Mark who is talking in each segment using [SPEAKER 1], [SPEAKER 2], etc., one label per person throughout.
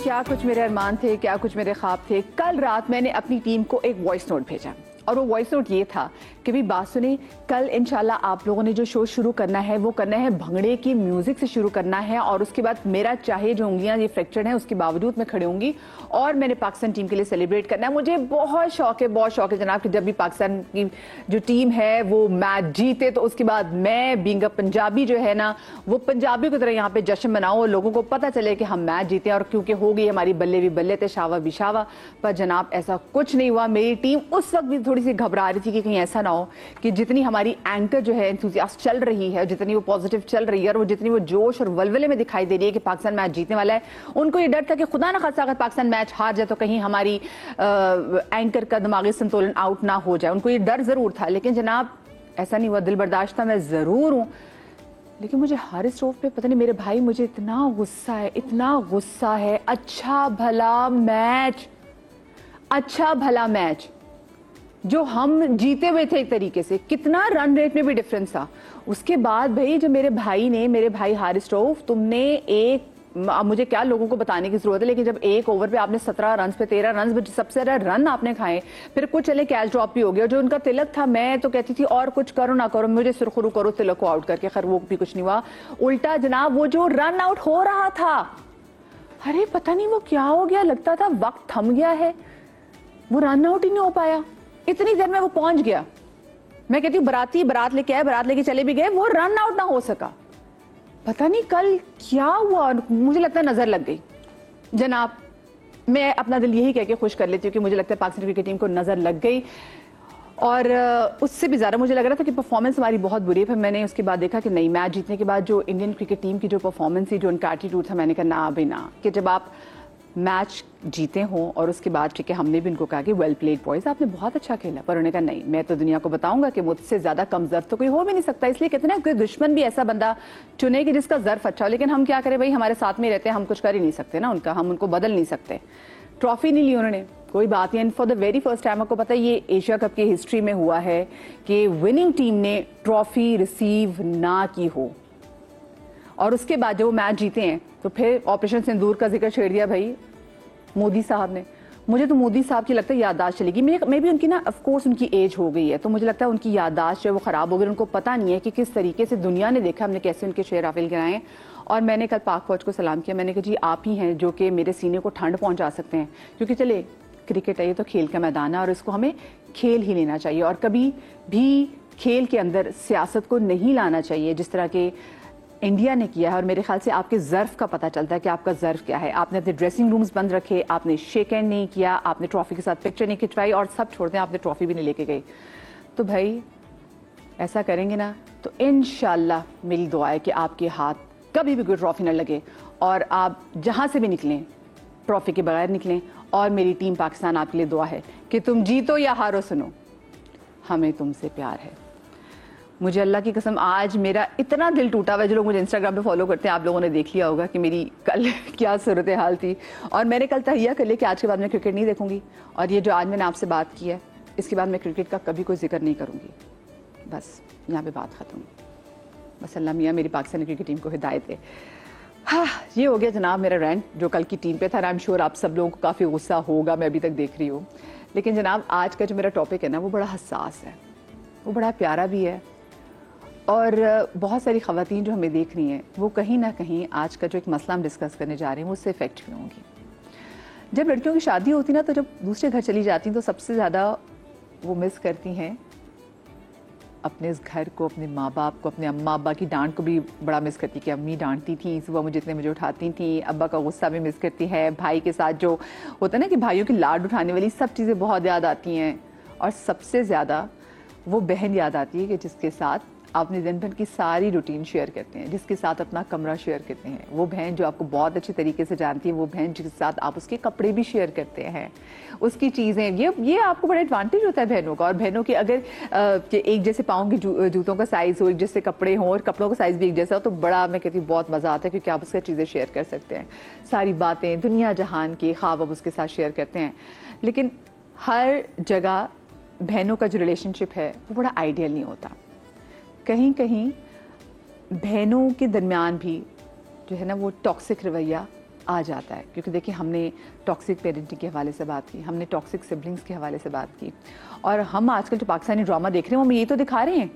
[SPEAKER 1] क्या कुछ मेरे अरमान थे, क्या कुछ मेरे ख्वाब थे। कल रात मैंने अपनी टीम को एक वॉइस नोट भेजा और वो वॉइस नोट ये था कि भी बात सुनी, कल इंशाल्लाह आप लोगों ने जो शो शुरू करना है वो करना है भंगड़े की म्यूजिक से शुरू करना है और उसके बाद मेरा चाहे जो उंगलियां ये फ्रैक्चर्ड हैं उसके बावजूद मैं खड़ी होंगी और मैंने पाकिस्तान टीम के लिए सेलिब्रेट करना है। मुझे बहुत शौक है जनाब कि जब भी पाकिस्तान की जो टीम है वो मैच जीते तो उसके बाद मैं बीइंग अ पंजाबी जो है ना वो पंजाबी की तरह यहाँ पे जश्न मनाऊं और लोगों को पता चले कि हम मैच जीते और क्योंकि हो गई हमारी बल्ले भी बल्ले थे शावा भी शावा। पर जनाब ऐसा कुछ नहीं हुआ। मेरी टीम उस वक्त भी थोड़ी सी घबरा रही थी कि कहीं ऐसा ना हो कि जितनी हमारी एंकर जो है एंथुसियास्ट चल रही है, जितनी वो पॉजिटिव चल रही है और वो जितनी वो जोश और वलवले में दिखाई दे रही है कि पाकिस्तान मैच जीतने वाला है, उनको ये डर था कि खुदा ना खासा अगर पाकिस्तान मैच हार जाए तो कहीं हमारी एंकर का दिमागी संतुलन आउट ना हो जाए। उनको ये डर जरूर था, लेकिन जनाब ऐसा नहीं हुआ। दिल बर्दाश्त था मैं जरूर हूं, लेकिन मुझे हारिस रऊफ पे पता नहीं मेरे भाई मुझे इतना गुस्सा है, इतना गुस्सा है। अच्छा भला मैच जो हम जीते हुए थे एक तरीके से, कितना रन रेट में भी डिफरेंस था। उसके बाद भाई जब मेरे भाई हारिस रऊफ, तुमने एक, मुझे क्या लोगों को बताने की जरूरत है, लेकिन जब एक ओवर पे आपने 17 रन पे 13 रन पे सबसे ज्यादा रन आपने खाए, फिर कुछ चले कैच ड्रॉप भी हो गया। जो उनका तिलक था, मैं तो कहती थी और कुछ करो ना करो मुझे सुरखरू करो तिलक को आउट करके, खैर वो भी कुछ नहीं हुआ। उल्टा जनाब वो जो रन आउट हो रहा था, अरे पता नहीं वो क्या हो गया, लगता था वक्त थम गया है, वो रन आउट ही नहीं हो पाया। इतनी देर में वो पहुंच गया। मैं कहती हूँ बारात लेके आए, बारात लेके चले भी गए, वो रन आउट ना हो सका। पता नहीं कल क्या हुआ, मुझे लगता है नजर लग गई। जनाब मैं अपना दिल यही कह के खुश कर लेती हूँ कि मुझे लगता है पाकिस्तान क्रिकेट टीम को नजर लग गई और उससे भी ज्यादा मुझे लग रहा था कि परफॉर्मेंस हमारी बहुत बुरी है। फिर मैंने उसके बाद देखा कि नहीं, मैच जीतने के बाद जो इंडियन क्रिकेट टीम की जो परफॉर्मेंस थी, जो उनका एटीट्यूड था, मैंने कहा ना भाई ना, कि जब आप मैच जीते हों और उसके बाद ठीक है हमने भी उनको कहा कि वेल प्लेड बॉयज, आपने बहुत अच्छा खेला, पर उन्होंने कहा नहीं, मैं तो दुनिया को बताऊंगा कि मुझसे ज्यादा कम जर्फ तो कोई हो भी नहीं सकता। इसलिए कहते हैं कोई दुश्मन भी ऐसा बंदा चुने कि जिसका जर्फ अच्छा हो, लेकिन हम क्या करें भाई, हमारे साथ में रहते हैं, हम कुछ कर ही नहीं सकते ना उनका, हम उनको बदल नहीं सकते। ट्रॉफी नहीं ली उन्होंने, कोई बात नहीं। For the very first time आपको पता है ये एशिया कप की हिस्ट्री में हुआ है कि विनिंग टीम ने ट्रॉफी रिसीव ना की हो और उसके बाद जब वो मैच जीते हैं तो फिर ऑपरेशन सिंदूर का जिक्र छेड़ दिया भाई मोदी साहब ने। मुझे तो मोदी साहब की लगता है याददाश्त चलेगी। मैं भी उनकी ना, ऑफ कोर्स उनकी एज हो गई है, तो मुझे लगता है उनकी याददाश्त जो है वो खराब हो गई। उनको पता नहीं है कि किस तरीके से दुनिया ने देखा हमने कैसे उनके शेर हाफिल गिराए। और मैंने कल पाक फौज को सलाम किया, मैंने कहा जी आप ही हैं जो कि मेरे सीने को ठंड पहुंचा सकते हैं, क्योंकि चले क्रिकेट है ये तो खेल का मैदान है और इसको हमें खेल ही लेना चाहिए और कभी भी खेल के अंदर सियासत को नहीं लाना चाहिए जिस तरह के इंडिया ने किया है। और मेरे ख्याल से आपके ज़र्फ का पता चलता है कि आपका ज़र्फ क्या है। आपने अपने ड्रेसिंग रूम्स बंद रखे, आपने शेक हैंड नहीं किया, आपने ट्रॉफी के साथ पिक्चर नहीं खिंचवाई और सब छोड़ते हैं आपने ट्रॉफी भी नहीं लेके गई। तो भाई ऐसा करेंगे ना तो इंशाल्लाह मेरी दुआ है कि आपके हाथ कभी भी कोई ट्रॉफी ना लगे और आप जहां से भी निकलें ट्रॉफी के बगैर निकलें। और मेरी टीम पाकिस्तान आपके लिए दुआ है कि तुम जीतो या हारो, सुनो हमें तुमसे प्यार है। मुझे अल्लाह की कसम आज मेरा इतना दिल टूटा हुआ है। जो लोग मुझे इंस्टाग्राम पे फॉलो करते हैं आप लोगों ने देख लिया होगा कि मेरी कल क्या सूरत हाल थी और मैंने कल तहैया कर लिया कि आज के बाद मैं क्रिकेट नहीं देखूंगी और ये जो आज मैंने आपसे बात की है इसके बाद मैं क्रिकेट का कभी कोई जिक्र नहीं करूंगी। बस यहाँ पे बात खत्म। बस अल्लाह मियाँ मेरी पाकिस्तानी क्रिकेट टीम को हिदायत दे। हाँ, ये हो गया जनाब मेरा रैंट जो कल की टीम पे था। आई एम श्योर आप सब लोगों को काफ़ी गुस्सा होगा, मैं अभी तक देख रही हूँ। लेकिन जनाब आज का जो मेरा टॉपिक है ना वो बड़ा हसास है, वो बड़ा प्यारा भी है और बहुत सारी ख़वातीन जो हमें देख रही हैं वो कहीं ना कहीं आज का जो एक मसला हम डिस्कस करने जा रहे हैं वो उससे इफेक्ट हुई होंगी। जब लड़कियों की शादी होती ना तो जब दूसरे घर चली जाती तो सबसे ज़्यादा वो मिस करती हैं अपने इस घर को, अपने माँ बाप को, अपने अम्मा अब्बा की डांट को भी बड़ा मिस करती कि अम्मी डांटती थी सुबह मुझे उठाती थी, अब्बा का गुस्सा भी मिस करती है, भाई के साथ जो होता है ना कि भाइयों की लाड उठाने वाली सब चीज़ें बहुत याद आती हैं। और सबसे ज़्यादा वो बहन याद आती है कि जिसके साथ आपने दिन भर की सारी रूटीन शेयर करते हैं, जिसके साथ अपना कमरा शेयर करते हैं, वो बहन जो आपको बहुत अच्छे तरीके से जानती है, वो बहन जिसके साथ आप उसके कपड़े भी शेयर करते हैं, उसकी चीज़ें। ये आपको बड़ा एडवांटेज होता है बहनों का। और बहनों के अगर एक जैसे पाँव की जूतों का साइज़ हो, एक जैसे कपड़े हों और कपड़ों का साइज़ भी एक जैसा हो तो बड़ा, मैं कहती हूँ, बहुत मज़ा आता है क्योंकि आप उससे चीज़ें शेयर कर सकते हैं, सारी बातें दुनिया जहान की ख्वाब आप उसके साथ शेयर करते हैं। लेकिन हर जगह बहनों का जो रिलेशनशिप है वो बड़ा आइडियल नहीं होता। कहीं कहीं बहनों के दरमियान भी जो है ना वो टॉक्सिक रवैया आ जाता है, क्योंकि देखिए हमने टॉक्सिक पेरेंटिंग के हवाले से बात की, हमने टॉक्सिक सिबलिंग्स के हवाले से बात की, और हम आजकल जो पाकिस्तानी ड्रामा देख रहे हैं वो हमें ये तो दिखा रहे हैं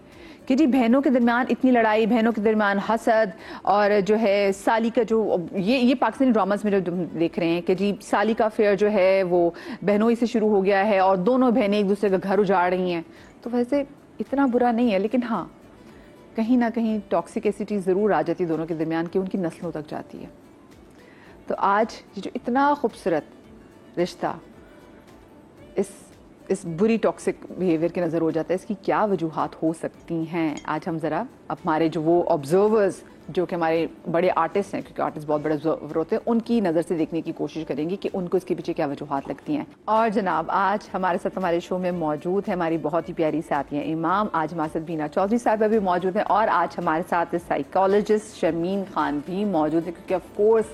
[SPEAKER 1] कि जी बहनों के दरमियान इतनी लड़ाई, बहनों के दरमियान हसद, और जो है साली का जो ये पाकिस्तानी ड्रामास में जो देख रहे हैं कि जी साली का अफेयर जो है वो बहनों ही से शुरू हो गया है और दोनों बहनें एक दूसरे का घर उजाड़ रही हैं। तो वैसे इतना बुरा नहीं है, लेकिन हाँ कहीं ना कहीं टॉक्सिसिटी ज़रूर आ जाती है दोनों के दरमियान कि उनकी नस्लों तक जाती है। तो आज ये जो इतना खूबसूरत रिश्ता इस बुरी टॉक्सिक बिहेवियर के नज़र हो जाता है, इसकी क्या वजूहात हो सकती हैं, आज हम ज़रा हमारे जो वो ऑब्जर्वर्स जो कि हमारे बड़े आर्टिस्ट हैं, क्योंकि आर्टिस्ट बहुत बड़े ऑब्जर्वर होते हैं, उनकी नज़र से देखने की कोशिश करेंगे कि उनको इसके पीछे क्या वजूहात लगती हैं। और जनाब आज हमारे साथ हमारे शो में मौजूद है हमारी बहुत ही प्यारी साथियाँ इमाम, आज हमारे साथ बीना चौधरी साहबा भी मौजूद हैं, और आज हमारे साथ साइकोलॉजिस्ट शर्मीन खान भी मौजूद है, क्योंकि ऑफकोर्स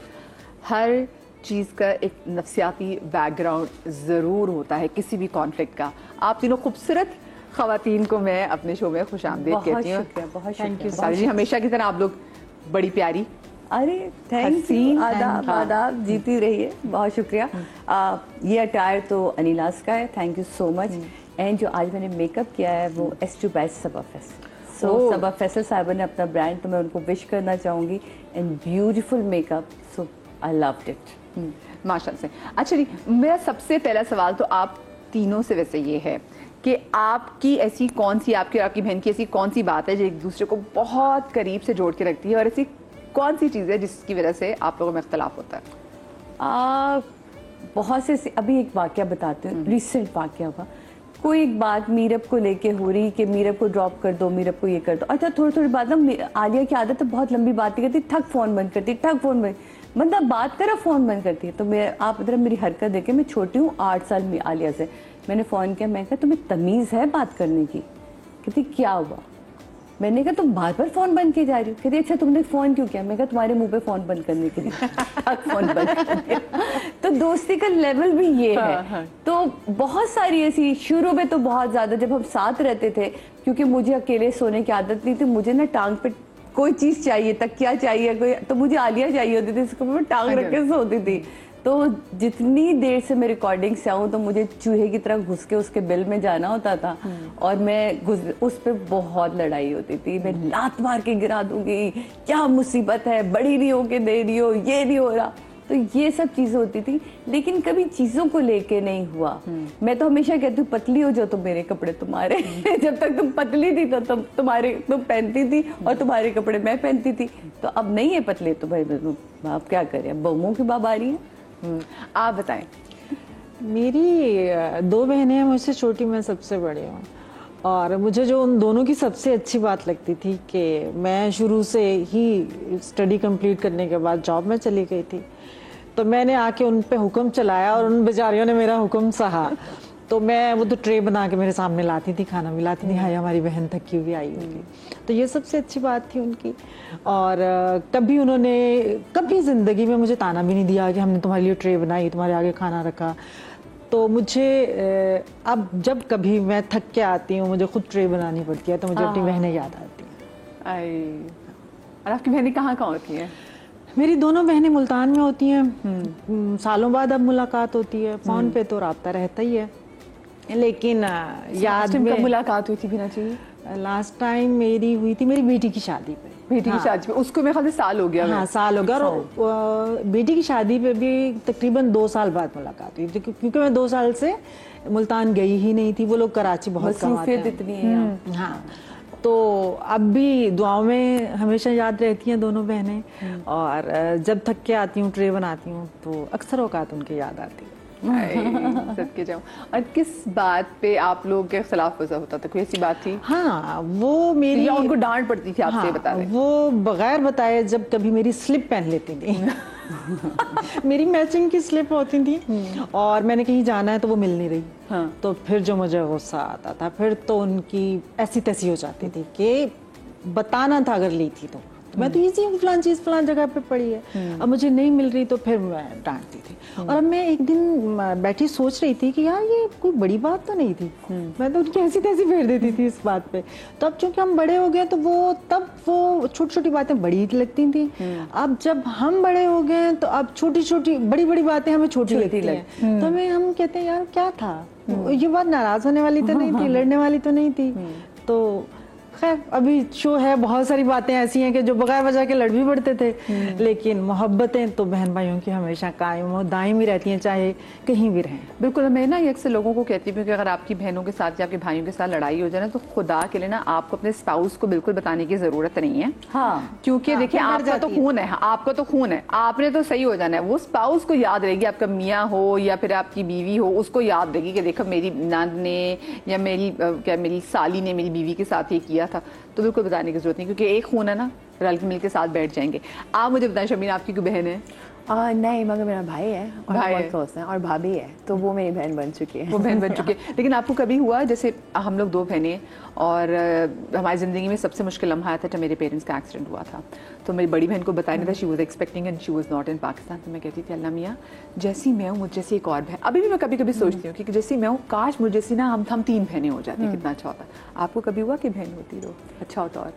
[SPEAKER 1] हर चीज़ का एक नफ्सियाती बैकग्राउंड ज़रूर होता है किसी भी कॉन्फ्लिक्ट का। आप तीनों खूबसूरत ख़वातीन को मैं अपने शो में खुशामदीद कहती हूँ।
[SPEAKER 2] बहुत शुक्रिया
[SPEAKER 1] सारी जी, हमेशा की तरह आप लोग बड़ी प्यारी।
[SPEAKER 2] अरे थैंक यू, आदाब आदाब, जीती रहिए, बहुत शुक्रिया। ये अटायर तो अनिलास का है, thank you so much. And जो आज मैंने मेकअप किया है वो S2 बैच सबा फैसल, सो सबा फैसल साहिबा ने अपना ब्रांड, तो मैं उनको विश करना चाहूँगी। And beautiful makeup, so I loved it.
[SPEAKER 1] माशाल्लाह से। अच्छा जी, मेरा सबसे पहला सवाल तो आप तीनों से वैसे ये है कि आपकी ऐसी कौन सी, आपकी और आपकी बहन की ऐसी कौन सी बात है जो एक दूसरे को बहुत करीब से जोड़ के रखती है, और ऐसी कौन सी चीज़ है जिसकी वजह से आप लोगों में इख्तलाफ होता है?
[SPEAKER 2] बहुत से, अभी एक वाकया बताते हैं, रिसेंट वाकया हुआ। कोई एक बात मीरब को लेके हो रही कि मीरब को ड्रॉप कर दो, मीरब को ये कर दो। अच्छा थोड़ी थोड़ी बात ना, आलिया की आदत है बहुत लंबी बात करती, ठक फोन बंद करती, ठक फोन बंद, बंदा बात करा फ़ोन बंद करती है। तो मैं, आप इधर मेरी हरकत देखे, मैं छोटी हूँ 8 साल में आलिया से, मैंने फ़ोन किया, मैं कहा तुम्हें तमीज़ है बात करने की? कहती क्या हुआ? मैंने कहा तुम बार बार फ़ोन बंद किए जा रही हो। कहती अच्छा तुमने फ़ोन क्यों किया? मैं कहा तुम्हारे मुंह पे फ़ोन बंद करने के लिए फ़ोन बंद करने। तो दोस्ती का लेवल भी ये है। तो बहुत सारी ऐसी, शुरू में तो बहुत ज़्यादा जब हम साथ रहते थे, क्योंकि मुझे अकेले सोने की आदत नहीं थी, मुझे ना टांग पे कोई चीज़ चाहिए, तकिया चाहिए कोई, तो मुझे आलिया चाहिए होती थी, इसको मैं टांग रख के सोती थी। तो जितनी देर से मैं रिकॉर्डिंग से आऊँ तो मुझे चूहे की तरह घुस के उसके बिल में जाना होता था, और मैं उस पर बहुत लड़ाई होती थी। मैं लात मार के गिरा दूंगी, क्या मुसीबत है, बड़ी नहीं होके दे रही हो, ये नहीं हो रहा। तो ये सब चीजें होती थी, लेकिन कभी चीजों को लेके नहीं हुआ। मैं तो हमेशा कहती हूँ पतली हो जाओ तो मेरे कपड़े तुम्हारे जब तक तुम पतली थी तो तुम पहनती थी और तुम्हारे कपड़े मैं पहनती थी। तो अब नहीं है पतले तो भाई आप क्या करें, बहुओं की बात आ रही है।
[SPEAKER 1] आप बताएं।
[SPEAKER 3] मेरी 2 बहनें हैं, मुझसे छोटी, मैं सबसे बड़ी हूँ। और मुझे जो उन दोनों की सबसे अच्छी बात लगती थी कि मैं शुरू से ही स्टडी कंप्लीट करने के बाद जॉब में चली गई थी, तो मैंने आके उन पे हुक्म चलाया और उन बेचारियों ने मेरा हुक्म सहा। तो मैं वो तो ट्रे बना के मेरे सामने लाती थी, खाना भी लाती थी, हाय हमारी बहन थकी हुई आई होगी। तो ये सबसे अच्छी बात थी उनकी। और कभी उन्होंने कभी ज़िंदगी में मुझे ताना भी नहीं दिया कि हमने तुम्हारे लिए ट्रे बनाई, तुम्हारे आगे खाना रखा। तो मुझे अब जब कभी मैं थक के आती हूँ, मुझे खुद ट्रे बनानी पड़ती है, तो मुझे अपनी बहनें याद आती हैं।
[SPEAKER 1] और आपकी बहनें कहाँ होती हैं?
[SPEAKER 3] मेरी दोनों बहनें मुल्तान में होती हैं। सालों बाद अब मुलाकात होती है, फ़ोन पे तो राब्ता रहता ही है, लेकिन याद में
[SPEAKER 1] मुलाकात हुई थी भी ना चाहिए।
[SPEAKER 3] लास्ट टाइम मेरी हुई थी मेरी बेटी की शादी पे।
[SPEAKER 1] बेटी की शादी पे, उसको मेरे ख्याल से साल हो गया।
[SPEAKER 3] हाँ साल हो गया। और बेटी की शादी पे भी तकरीबन 2 साल बाद मुलाकात हुई, क्योंकि मैं 2 साल से मुल्तान गई ही नहीं थी। वो लोग कराची बहुत कम आते हैं,
[SPEAKER 2] इतनी है।
[SPEAKER 3] हाँ, तो अब भी दुआओं में हमेशा याद रहती हैं दोनों बहनें। और जब थक के आती हूँ, ट्रे बनाती हूँ, तो अक्सर औकात उनकी याद आती है।
[SPEAKER 1] सदके जाऊं। और किस बात पे आप लोग के खिलाफ वजह होता था? कोई ऐसी बात थी?
[SPEAKER 3] हाँ, वो मेरी,
[SPEAKER 1] या उनको डांट पड़ती थी आपसे?
[SPEAKER 3] हाँ,
[SPEAKER 1] बता रहे।
[SPEAKER 3] वो बगैर बताए जब कभी मेरी स्लिप पहन लेती थी मेरी मैचिंग की स्लिप होती थी और मैंने कहीं जाना है तो वो मिल नहीं रही।
[SPEAKER 1] हाँ।
[SPEAKER 3] तो फिर जो मुझे गुस्सा आता था, फिर तो उनकी ऐसी तैसी हो जाती थी कि बताना था अगर ली थी तो तो मैं तो इजी फलान चीज फलान जगह पे पड़ी है, अब मुझे नहीं मिल रही तो फिर मैं डांटती थी। और अब मैं एक दिन बैठी सोच रही थी कि यार ये कोई बड़ी बात तो नहीं थी, मैं तो उनकी ऐसी तैसी फेर देती थी इस बात पे। तो अब चूंकि हम बड़े हो गए तो वो छोटी छोटी बातें बड़ी लगती थी। अब जब हम बड़े हो गए तो अब छोटी छोटी बड़ी बड़ी बातें हमें छोटी लगती हैं। तो हम कहते हैं यार क्या था, ये बात नाराज होने वाली तो नहीं थी, लड़ने वाली तो नहीं थी। तो खैर अभी शो है, बहुत सारी बातें ऐसी हैं कि जो बगैर वजह के लड़ भी पड़ते थे, लेकिन मोहब्बतें तो बहन भाइयों की हमेशा कायम और दायम ही रहती हैं, चाहे कहीं भी रहें।
[SPEAKER 1] बिल्कुल, मैं ना अक्सर लोगों को कहती हूँ कि अगर आपकी बहनों के साथ या आपके भाइयों के साथ लड़ाई हो जाए ना, तो खुदा के लिए ना आपको अपने स्पाउस को बिल्कुल बताने की जरूरत नहीं है।
[SPEAKER 2] हाँ,
[SPEAKER 1] क्योंकि देखिए आपका तो खून है, आपका तो खून है, आपने तो सही हो जाना है। वो स्पाउस को याद रहेगी, आपका मियाँ हो या फिर आपकी बीवी हो, उसको याद रहेगी कि देखो मेरी नंद ने या मेरी साली ने मेरी बीवी के साथ ये किया था। तो बिल्कुल बताने की जरूरत नहीं, क्योंकि एक खून है ना, रल मिल के साथ बैठ जाएंगे। आप मुझे बताएं शमीन, आपकी कोई बहन है?
[SPEAKER 2] नहीं, मगर मेरा भाई है और
[SPEAKER 1] भाई
[SPEAKER 2] बहुत क्लोज है, और भाभी है, तो वो मेरी बहन बन चुकी है।
[SPEAKER 1] वो बहन बन चुकी है। लेकिन आपको कभी हुआ, जैसे हम लोग 2 बहनें, और हमारी ज़िंदगी में सबसे मुश्किल लम्हा आया था जब मेरे पेरेंट्स का एक्सीडेंट हुआ था। तो मेरी बड़ी बहन को बताया नहीं था, she was expecting and she was not in Pakistan. तो मैं कहती थी अल्लाह मियाँ जैसी मैं हूँ मुझ जैसी एक और बहन। अभी भी मैं कभी कभी सोचती हूँ कि जैसी मैं हूँ, काश मुझ जैसी ना हम 3 बहनें हो जाती, कितना अच्छा होता। आपको कभी हुआ कि बहन होती तो अच्छा होता? और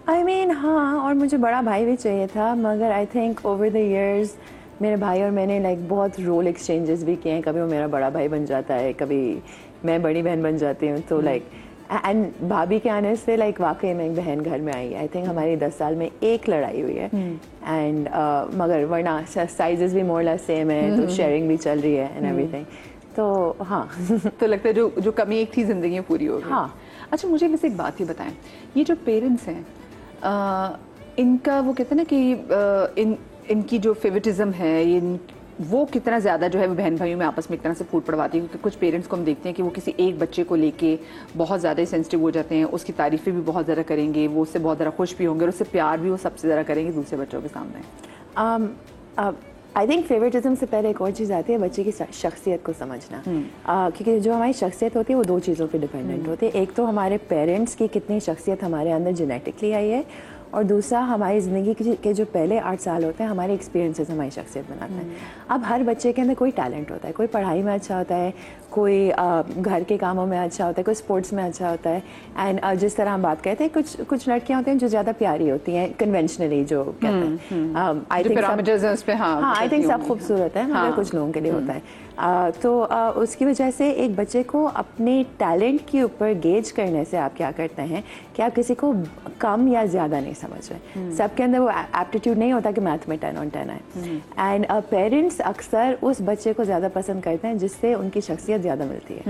[SPEAKER 2] I mean, हाँ, और मुझे बड़ा भाई भी चाहिए था, मगर I think over the years मेरे भाई और मैंने लाइक बहुत रोल एक्सचेंजेस भी किए हैं। कभी वो मेरा बड़ा भाई बन जाता है, कभी मैं बड़ी बहन बन जाती हूँ। तो लाइक एंड भाभी के आने से लाइक वाकई में एक बहन घर में आई है। आई थिंक हमारी 10 साल में एक लड़ाई हुई है, एंड मगर वरना साइजेस भी मोर लेस सेम है, तो शेयरिंग भी चल रही है एंड एवरीथिंग। तो हाँ
[SPEAKER 1] तो लगता है जो कमी एक थी जिंदगी में पूरी हो गई।
[SPEAKER 2] हाँ।
[SPEAKER 1] अच्छा, मुझे वैसे एक बात ही बताएं, ये जो पेरेंट्स हैं इनका वो कहते हैं ना कि इनकी जो फेवरेटिज्म है, वो कितना ज़्यादा जो है वो बहन भाइयों में आपस में एक तरह से फूट पड़वाती है। क्योंकि कुछ पेरेंट्स को हम देखते हैं कि वो किसी एक बच्चे को लेके बहुत ज़्यादा सेंसिटिव हो जाते हैं, उसकी तारीफ़ें भी बहुत ज़्यादा करेंगे, वो उससे बहुत ज़्यादा खुश भी होंगे, और उससे प्यार भी वो सबसे ज़्यादा करेंगे दूसरे बच्चों के सामने।
[SPEAKER 2] आई थिंक फेवरेटिज्म से पहले एक और चीज़ आती है, बच्चे की शख्सियत को समझना। क्योंकि जो हमारी शख्सियत होती है वो 2 चीज़ों पे डिपेंडेंट होती है। एक तो हमारे पेरेंट्स की कितनी शख्सियत हमारे अंदर जेनेटिकली आई है, और दूसरा हमारी ज़िंदगी के जो पहले 8 साल होते हैं, हमारे एक्सपीरियंसेस हमारी शख्सियत बनाते हैं। अब हर बच्चे के अंदर कोई टैलेंट होता है, कोई पढ़ाई में अच्छा होता है, कोई घर के कामों में अच्छा होता है, कोई स्पोर्ट्स में अच्छा होता है। एंड जिस तरह हम बात कहते हैं, कुछ लड़कियां होती हैं जो ज़्यादा प्यारी होती हैं, कन्वेंशनली जो कहते हैं। आई थिंक सब खूबसूरत है, मगर कुछ लोगों के लिए होता है। तो उसकी वजह से एक बच्चे को अपने टैलेंट के ऊपर गेज करने से आप क्या करते हैं कि आप किसी को कम या ज़्यादा नहीं समझ रहे। सबके अंदर वो एप्टीट्यूड नहीं होता कि मैथ में 10 on 10 आए। एंड पेरेंट्स अक्सर उस बच्चे को ज़्यादा पसंद करते हैं जिससे उनकी शख्सियत ज़्यादा मिलती है।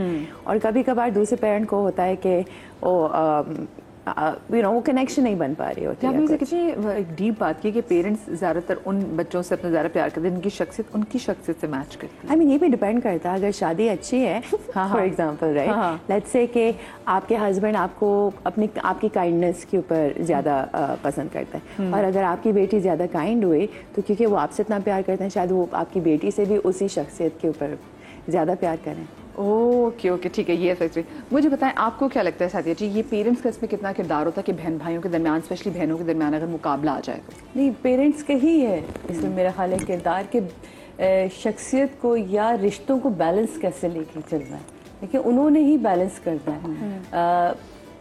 [SPEAKER 2] और कभी कभार दूसरे पेरेंट को होता है कि वो कनेक्शन नहीं बन पा रही होती है।
[SPEAKER 1] आपने कितनी एक डीप बात की कि पेरेंट्स ज़्यादातर उन बच्चों से अपना ज़्यादा प्यार करते हैं उनकी शख्सियत से मैच करती है।
[SPEAKER 2] आई मीन ये भी डिपेंड करता है, अगर शादी अच्छी है for example right, let's say कि आपके हस्बैंड आपको आपकी काइंडनेस के ऊपर ज़्यादा पसंद करता है, और अगर आपकी बेटी ज़्यादा काइंड हुई तो क्योंकि वो आपसे इतना प्यार करते हैं, शायद वो आपकी बेटी से भी उसी शख्सियत के ऊपर ज़्यादा प्यार करें।
[SPEAKER 1] ओके ठीक है, ये फैक्ट्री। मुझे बताएं आपको क्या लगता है सादिया जी, ये पेरेंट्स का इसमें कितना किरदार होता है कि बहन भाइयों के दरमियान, स्पेशली बहनों के दरमियान अगर मुकाबला आ जाए तो?
[SPEAKER 2] नहीं, पेरेंट्स का ही है इसमें मेरा ख्याल है किरदार के शख्सियत को या रिश्तों को बैलेंस कैसे लेके चलना है, देखिए उन्होंने ही बैलेंस करना है।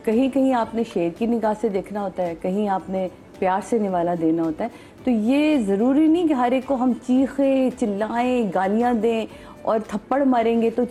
[SPEAKER 2] कहीं कहीं आपने शेर की निगाह से देखना होता है, कहीं आपने प्यार से निवाला देना होता है। तो ये ज़रूरी नहीं कि हर एक को हम चीखें चिल्लाएं गालियाँ दें और थप्पड़ मारेंगे तो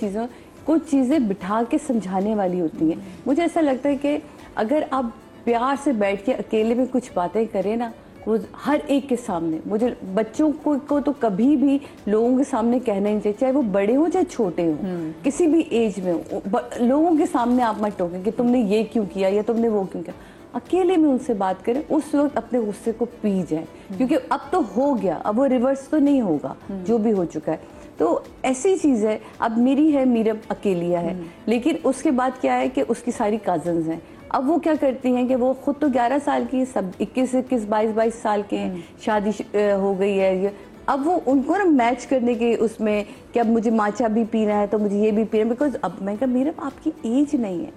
[SPEAKER 2] कुछ चीज़ें बिठा के समझाने वाली होती हैं। मुझे ऐसा लगता है कि अगर आप प्यार से बैठ के अकेले में कुछ बातें करें ना, वो हर एक के सामने, मुझे बच्चों को तो कभी भी लोगों के सामने कहना नहीं चाहिए, चाहे वो बड़े हों चाहे छोटे हों, किसी भी एज में हो, लोगों के सामने आप मत टोकें कि तुमने ये क्यों किया या तुमने वो क्यों किया। अकेले में उनसे बात करें, उस वक्त अपने गुस्से को पी जाए, क्योंकि अब तो हो गया, अब वो रिवर्स तो नहीं होगा, जो भी हो चुका है। तो ऐसी चीज़ है, अब मेरी है, मीरब अकेलिया है, लेकिन उसके बाद क्या है कि उसकी सारी कजन्स हैं। अब वो क्या करती हैं कि वो खुद तो 11 साल की, सब 21, 22 साल के हैं, शादी हो गई है। अब वो उनको ना मैच करने के उसमें कि अब मुझे माचा भी पीना है तो मुझे ये भी पीना है, बिकॉज अब मैं कहा मीरब आपकी एज नहीं है,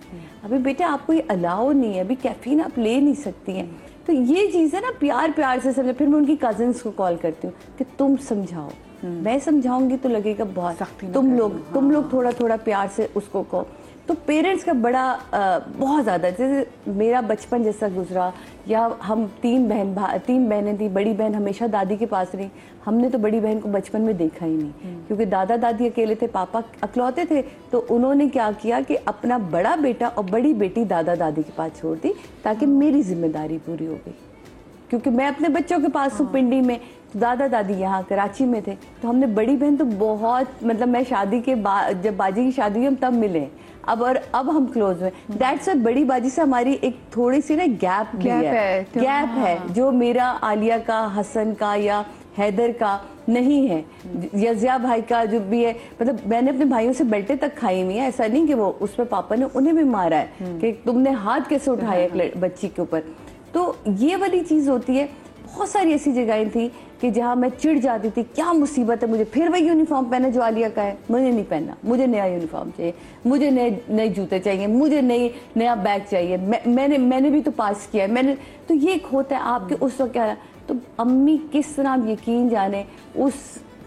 [SPEAKER 2] अभी बेटा आपको ये अलाउ नहीं है, अभी कैफीन आप ले नहीं सकती हैं। तो ये चीज़ है ना, प्यार प्यार से समझा। फिर मैं उनकी कजिन्स को कॉल करती हूँ कि तुम समझाओ, मैं समझाऊंगी तो लगेगा बहुत, तुम लोग थोड़ा थोड़ा प्यार से उसको कहो। तो पेरेंट्स का बड़ा बहुत ज़्यादा, जैसे मेरा बचपन जैसा गुजरा, या हम तीन बहनें थी, बड़ी बहन हमेशा दादी के पास रही, हमने तो बड़ी बहन को बचपन में देखा ही नहीं, क्योंकि दादा दादी अकेले थे, पापा अकलौते थे। तो उन्होंने क्या किया कि अपना बड़ा बेटा और बड़ी बेटी दादा दादी के पास छोड़ दी, ताकि मेरी जिम्मेदारी पूरी हो गई, क्योंकि मैं अपने बच्चों के पास हूँ पिंडी में, दादा दादी यहाँ कराची में थे। तो हमने बड़ी बहन तो बहुत, मतलब मैं शादी के बाद, जब बाजी की शादी हुई हम तब मिले, अब हम क्लोज हुए। दैट्स व्हाई बड़ी बाजी से हमारी एक थोड़ी सी ना गैप है, जो मेरा आलिया का, हसन का या हैदर का नहीं है, यजिया भाई का जो भी है। मतलब मैंने अपने भाइयों से बेल्टे तक खाई हुई है, ऐसा नहीं कि वो उस पर पापा ने उन्हें भी मारा है कि तुमने हाथ कैसे उठाया एक बच्ची के ऊपर। तो ये वाली चीज होती है। बहुत सारी ऐसी जगहें थी कि जहाँ मैं चिढ़ जाती थी, क्या मुसीबत है, मुझे फिर वही यूनिफॉर्म पहना जो आलिया का है, मुझे नहीं पहनना, मुझे नया यूनिफॉर्म चाहिए, मुझे नए जूते चाहिए, मुझे नया बैग चाहिए, मैंने भी तो पास किया है, मैंने तो ये एक होता है आपके उस वक्त क्या। तो अम्मी किस तरह आप यकीन जाने उस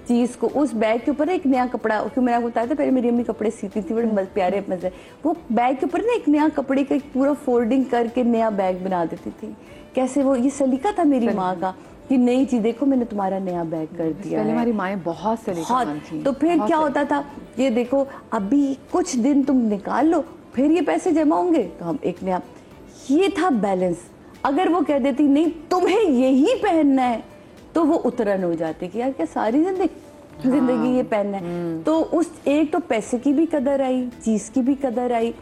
[SPEAKER 2] चीज़ को, उस बैग के ऊपर एक नया कपड़ा, क्योंकि मैंने आपको बताया था पहले मेरी अम्मी कपड़े सीती थी बड़े प्यारे मजे, वो बैग के ऊपर ना एक नया कपड़े का पूरा फोल्डिंग करके नया बैग बना देती थी। कैसे वो, ये सलीका था मेरी माँ का कि नई चीज, देखो मैंने तुम्हारा नया बैग कर दिया
[SPEAKER 1] पहले
[SPEAKER 2] है।
[SPEAKER 1] हमारी माएँ बहुत सलीकामंद थी।
[SPEAKER 2] तो फिर क्या होता था, ये देखो अभी कुछ दिन तुम निकाल लो, फिर ये पैसे जमा होंगे तो हम एक नया, ये था बैलेंस। अगर वो कह देती नहीं तुम्हें यही पहनना है, तो वो उतरन हो जाती कि यार क्या सारी जिंदगी ये पहनना है। तो उस एक तो पैसे की भी कदर आई, चीज की भी कदर आई,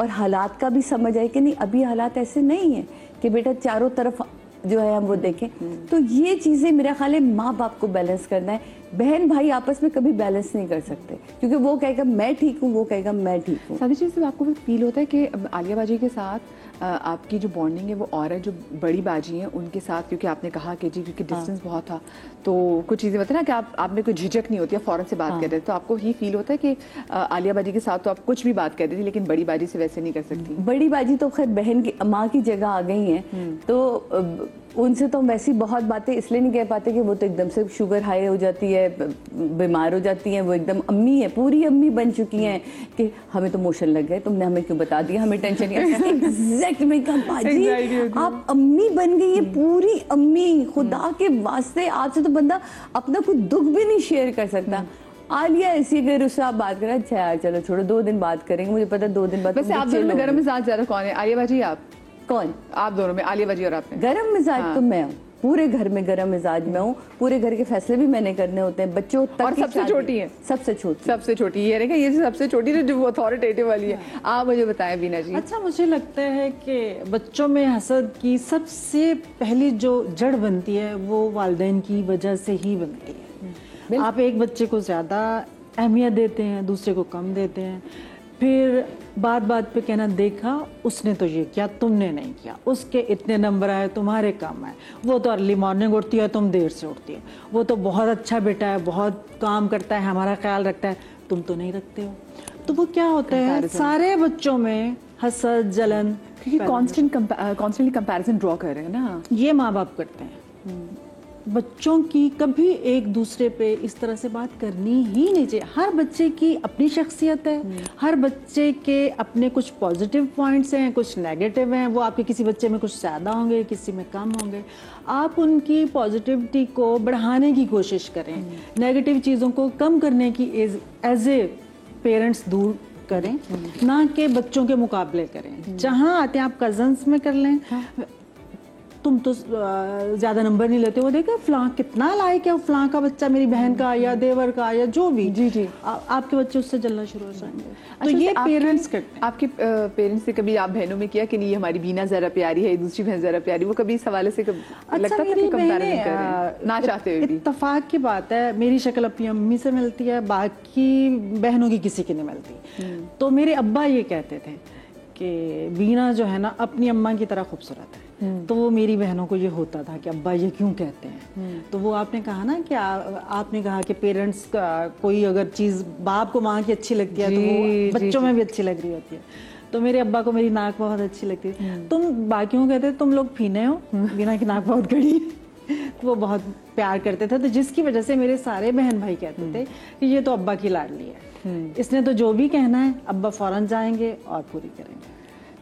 [SPEAKER 2] और हालात का भी समझ आई कि नहीं अभी हालात ऐसे नहीं है कि बेटा चारों तरफ जो है हम वो देखें। तो ये चीजें मेरा ख्याल है माँ बाप को बैलेंस करना है। बहन भाई आपस में कभी बैलेंस नहीं कर सकते, क्योंकि वो कहेगा मैं ठीक हूँ, वो कहेगा मैं ठीक हूँ।
[SPEAKER 1] सादी चीज़ से आपको फील होता है कि आलिया बाजी के साथ आपकी जो बॉन्डिंग है वो और है जो बड़ी बाजी हैं उनके साथ, क्योंकि आपने कहा कि जी क्योंकि डिस्टेंस बहुत था, तो कुछ चीज़ें होती है ना कि आप में कोई झिझक नहीं होती है, फ़ौरन से बात कर रहे, तो आपको ही फील होता है कि आलिया बाजी के साथ तो आप कुछ भी बात कर रही थी, लेकिन बड़ी बाजी से वैसे नहीं कर सकती।
[SPEAKER 2] बड़ी बाजी तो खैर बहन की माँ की जगह आ गई हैं, तो उनसे तो हम वैसी बहुत बातें इसलिए नहीं कह पाते कि वो तो एकदम से शुगर हाई हो जाती है, बीमार हो जाती हैं, वो एकदम अम्मी है, पूरी अम्मी बन चुकी हैं कि हमें तो मोशन लग गए, तुमने हमें क्यों बता दिया, हमें टेंशन नहीं। एग्जैक्ट में कहा बाजी आप अम्मी बन गई है, पूरी अम्मी, खुदा के वास्ते आपसे तो बंदा अपना कोई दुख भी नहीं शेयर कर सकता। आलिया ऐसी अगर उससे आप बात करें, अच्छा यार चलो छोड़ो 2 दिन बात करेंगे, मुझे पता 2 दिन बाद।
[SPEAKER 1] वैसे आप दोनों में गर्म मिजाज ज्यादा कौन है, आलिया बाजी आप?
[SPEAKER 2] कौन?
[SPEAKER 1] आप दोनों में, आलिया बाजी और आप में?
[SPEAKER 2] गरम मिजाज तो मैं हूँ, पूरे घर में गरम मिजाज में हूँ, पूरे घर के फैसले भी मैंने करने होते हैं, बच्चों तक।
[SPEAKER 1] और सबसे छोटी है? सबसे छोटी ये रहेगा, ये सबसे छोटी है जो अथॉरिटेटिव वाली है। आप मुझे बताएं बीना जी।
[SPEAKER 3] अच्छा, मुझे लगता है कि बच्चों में हसद की सबसे पहली जो जड़ बनती है वो वालिदैन की वजह से ही बनती है। आप एक बच्चे को ज्यादा अहमियत देते हैं, दूसरे को कम देते हैं, फिर बात बात पे कहना देखा उसने तो ये किया तुमने नहीं किया, उसके इतने नंबर आए तुम्हारे कम आए, वो तो अर्ली मॉर्निंग उठती है तुम देर से उठती है, वो तो बहुत अच्छा बेटा है, बहुत काम करता है, हमारा ख्याल रखता है, तुम तो नहीं रखते हो। तो वो क्या होता है, सारे बच्चों में हसद जलन,
[SPEAKER 1] क्योंकि कॉन्स्टेंटली कंपैरिजन ड्रॉ कर रहे हैं ना,
[SPEAKER 3] ये माँ बाप करते हैं। बच्चों की कभी एक दूसरे पे इस तरह से बात करनी ही नहीं चाहिए। हर बच्चे की अपनी शख्सियत है, हर बच्चे के अपने कुछ पॉजिटिव पॉइंट्स हैं, कुछ नेगेटिव हैं, वो आपके किसी बच्चे में कुछ ज़्यादा होंगे, किसी में कम होंगे। आप उनकी पॉजिटिविटी को बढ़ाने की कोशिश करें, नेगेटिव चीज़ों को कम करने की एज ए पेरेंट्स दूर करें, ना कि बच्चों के मुकाबले करें। जहाँ आते हैं आप कजन्स में कर लें, तुम तो ज्यादा नंबर नहीं लेते हो, देखो फलां कितना लायक है, फलां का बच्चा मेरी बहन का या देवर का या जो भी, जी आपके बच्चे उससे जलना शुरू हो जाएंगे। तो ये पेरेंट्स करते हैं।
[SPEAKER 1] आपके पेरेंट्स से कभी आप बहनों में किया कि नहीं हमारी बीना जरा प्यारी है, दूसरी बहन जरा प्यारी, वो कभी इस हवाले से लगता था कि कंपैरिजन कर रहे हैं ना चाहते हुए भी?
[SPEAKER 3] इत्तेफाक की बात है, मेरी शक्ल अपनी अम्मी से मिलती है, बाकी बहनों की किसी की नहीं मिलती। तो मेरे अब्बा ये कहते थे कि बीना जो है ना अपनी अम्मा की तरह खूबसूरत है। तो वो मेरी बहनों को ये होता था कि अब्बा ये क्यों कहते हैं। तो वो आपने कहा ना कि आपने कहा कि पेरेंट्स का कोई अगर चीज़ बाप को माँ की अच्छी लगती है तो वो बच्चों में भी अच्छी लग रही होती है। तो मेरे अब्बा को मेरी नाक बहुत अच्छी लगती थी। तुम बाकियों को कहते तुम लोग फीने हो, वीना की नाक बहुत गड़ी है। वो बहुत प्यार करते थे, तो जिसकी वजह से मेरे सारे बहन भाई कहते थे कि ये तो अब्बा की लाडली है, इसने तो जो भी कहना है अब्बा फौरन जाएंगे और पूरी करेंगे।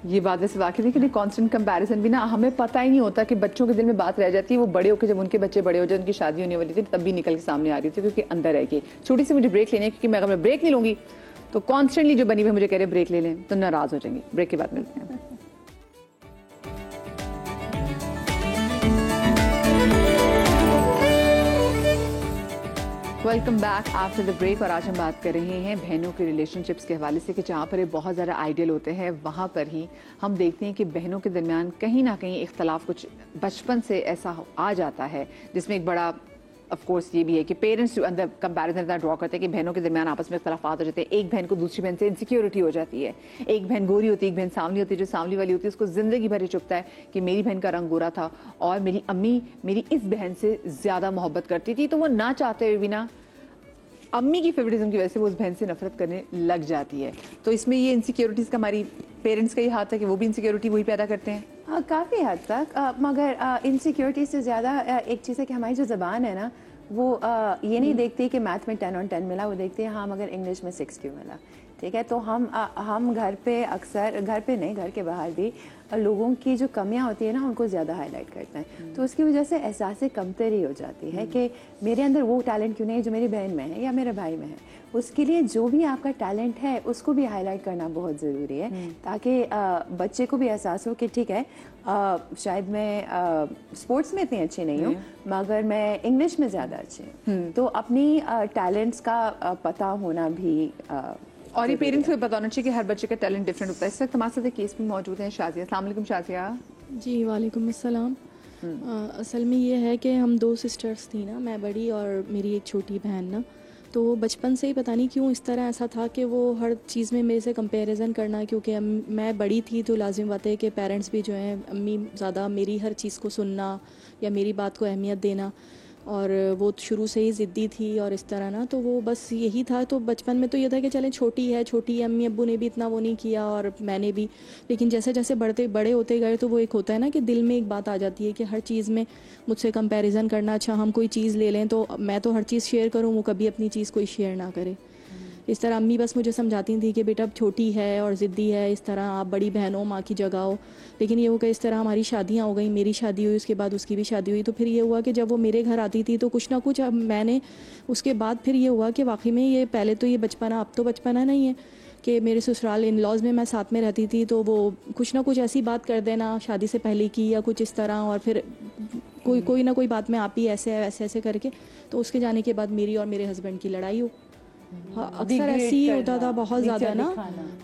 [SPEAKER 1] ये बात वैसे वाकई नहीं कि कांस्टेंट कंपैरिजन भी ना, हमें पता ही नहीं होता कि बच्चों के दिल में बात रह जाती है, वो बड़े होकर जब उनके बच्चे बड़े हो जाए, उनकी शादी होने वाली थी, तब भी निकल के सामने आ रही थी क्योंकि अंदर रह गई। छोटी सी मुझे ब्रेक लेनी है क्योंकि मैं अगर मैं ब्रेक नहीं लूंगी तो कॉन्स्टेंटली जो बनी हुई मुझे कह रहे ब्रेक ले लें तो नाराज हो जाएंगी। ब्रेक के बाद मिलते हैं। Welcome back after the break. और आज हम बात कर रहे हैं बहनों के रिलेशनशिप्स के हवाले से कि जहाँ पर ये बहुत ज़्यादा आइडियल होते हैं वहाँ पर ही हम देखते हैं कि बहनों के दरमियान कहीं ना कहीं इख्तलाफ कुछ बचपन से ऐसा आ जाता है, जिसमें एक बड़ा ऑफ कोर्स ये भी है कि पेरेंट्स अंदर कंपैरिजन इतना ड्रॉ करते हैं कि बहनों के दरमियान आपस में इख्तलाफात हो जाते हैं। एक बहन को दूसरी बहन से इनसिक्योरिटी हो जाती है, एक बहन गोरी होती है, एक बहन सांवली होती है। जो सांवली वाली होती है उसको जिंदगी भर चुभता है कि मेरी बहन का रंग गोरा था और मेरी अम्मी मेरी इस बहन से ज़्यादा मोहब्बत करती थी, तो वो ना चाहते हुए भी ना अम्मी की फेवरेटिज्म की वजह से वो उस बहन से नफरत करने लग जाती है। तो इसमें ये इनसिक्योरिटीज का हमारी पेरेंट्स का ही हाथ है कि वो भी इनसिक्योरिटी वही पैदा करते हैं।
[SPEAKER 4] काफ़ी हद तक, मगर इनसिक्योरिटी से ज़्यादा एक चीज़ है कि हमारी जो ज़बान है ना वो ये नहीं देखती कि मैथ में 10 on 10 मिला, वो देखती है हाँ मगर इंग्लिश में 6 क्यों मिला। ठीक है, तो हम घर पे अक्सर, घर पे नहीं घर के बाहर भी लोगों की जो कमियां होती है ना उनको ज़्यादा हाईलाइट करते हैं। तो उसकी वजह से एहसास कमतरी हो जाती है कि मेरे अंदर वो टैलेंट क्यों नहीं है जो मेरी बहन में है या मेरे भाई में है। उसके लिए जो भी आपका टैलेंट है उसको भी हाईलाइट करना बहुत ज़रूरी है ताकि बच्चे को भी एहसास हो कि ठीक है शायद मैं स्पोर्ट्स में इतनी अच्छी नहीं हूँ मगर मैं इंग्लिश में ज़्यादा अच्छी हूँ। तो अपनी टैलेंट्स का पता होना भी
[SPEAKER 1] और ये पेरेंट्स को पता होना चाहिए कि हर बच्चे का टैलेंट डिफरेंट होता है। इस वक्त हमारे साथ एक केस में मौजूद है शाजिया। अस्सलाम वालेकुम शाजिया।
[SPEAKER 5] जी वालेकुम अस्सलाम। असल में ये है कि हम 2 सिस्टर्स थी ना, मैं बड़ी और मेरी एक छोटी बहन ना, तो बचपन से ही पता नहीं क्यों इस तरह ऐसा था कि वो हर चीज़ में मेरे से कंपैरिजन करना, क्योंकि मैं बड़ी थी तो लाजिम बात है कि पेरेंट्स भी जो हैं अम्मी ज़्यादा मेरी हर चीज़ को सुनना या मेरी बात को अहमियत देना, और वो शुरू से ही ज़िद्दी थी और इस तरह ना, तो वो बस यही था। तो बचपन में तो ये था कि चलें छोटी है, अम्मी अब्बू ने भी इतना वो नहीं किया और मैंने भी, लेकिन जैसे जैसे बड़े होते गए तो वो एक होता है ना कि दिल में एक बात आ जाती है कि हर चीज़ में मुझसे कंपैरिजन करना। अच्छा हम कोई चीज़ ले लें तो मैं तो हर चीज़ शेयर करूँ, वो कभी अपनी चीज़ कोई शेयर ना करे। इस तरह अम्मी बस मुझे समझाती थी कि बेटा अब छोटी है और ज़िद्दी है, इस तरह आप बड़ी बहन हो, माँ की जगह हो। लेकिन ये हुआ कि इस तरह हमारी शादियाँ हो गई, मेरी शादी हुई, उसके बाद उसकी भी शादी हुई। तो फिर ये हुआ कि जब वो मेरे घर आती थी तो कुछ ना कुछ, अब मैंने उसके बाद फिर ये हुआ कि वाकई में ये पहले तो ये बचपना, अब तो बचपना नहीं है कि मेरे ससुराल इन लॉज में मैं साथ में रहती थी तो वो कुछ ना कुछ ऐसी बात कर देना शादी से पहले की या कुछ इस तरह, और फिर कोई ना कोई बात में आप ही ऐसे करके, तो उसके जाने के बाद मेरी और मेरे हस्बैंड की लड़ाई हो। हाँ, अक्सर ऐसे ही होता था बहुत ज़्यादा ना।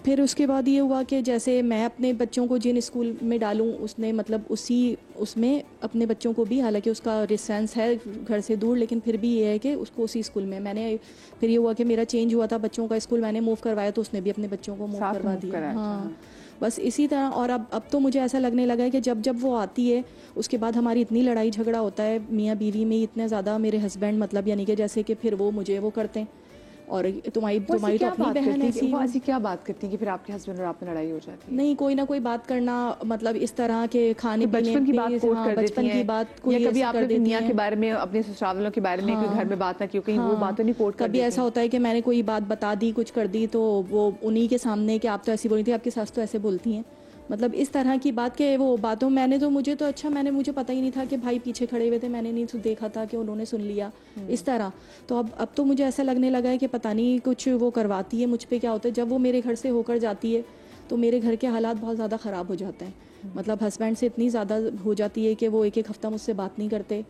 [SPEAKER 5] फिर उसके बाद ये हुआ कि जैसे मैं अपने बच्चों को जिन स्कूल में डालूं उसने मतलब उसमें अपने बच्चों को भी, हालांकि उसका डिस्टेंस है घर से दूर, लेकिन फिर भी ये है कि उसको उसी स्कूल में मैंने, फिर ये हुआ कि मेरा चेंज हुआ था बच्चों का स्कूल, मैंने मूव करवाया तो उसने भी अपने बच्चों को मूव करवा दिया। हाँ बस इसी तरह। और अब तो मुझे ऐसा लगने लगा है कि जब वो आती है उसके बाद हमारी इतनी लड़ाई झगड़ा होता है मियाँ बीवी में इतने ज़्यादा, मेरे हस्बैंड मतलब यानी कि जैसे कि फिर वो मुझे वो करते हैं और तुम्हारी तो अपनी बहन है,
[SPEAKER 1] वो ऐसी क्या बात करती है कि फिर आपके हस्बैंड और आप में लड़ाई हो जाती है?
[SPEAKER 5] नहीं, कोई ना कोई बात करना, मतलब इस तरह के खाने पीने
[SPEAKER 1] बचपन की बात कोट कर देती हैं,
[SPEAKER 5] की बात कोई
[SPEAKER 1] या कभी आपने दुनिया के बारे में, अपने ससुराल वालों के बारे में कोई घर में बात ना की, कहीं वो बात तो नहीं कोट कर
[SPEAKER 5] कभी ऐसा होता है कि मैंने कोई बात बता दी, कुछ कर दी, तो वो उन्हीं के सामने कि आप तो ऐसी बोली थी, आपकी सास तो ऐसे बोलती हैं, मतलब इस तरह की बात के वो बातों मुझे पता ही नहीं था कि भाई पीछे खड़े हुए थे, मैंने नहीं देखा था कि उन्होंने सुन लिया इस तरह। तो अब तो मुझे ऐसा लगने लगा है कि पता नहीं कुछ वो करवाती है मुझ पे। क्या होता है जब वो मेरे घर से होकर जाती है तो मेरे घर के हालात बहुत ज़्यादा ख़राब हो जाते हैं, मतलब हस्बैंड से इतनी ज़्यादा हो जाती है कि वो एक हफ्ता मुझसे बात नहीं करते।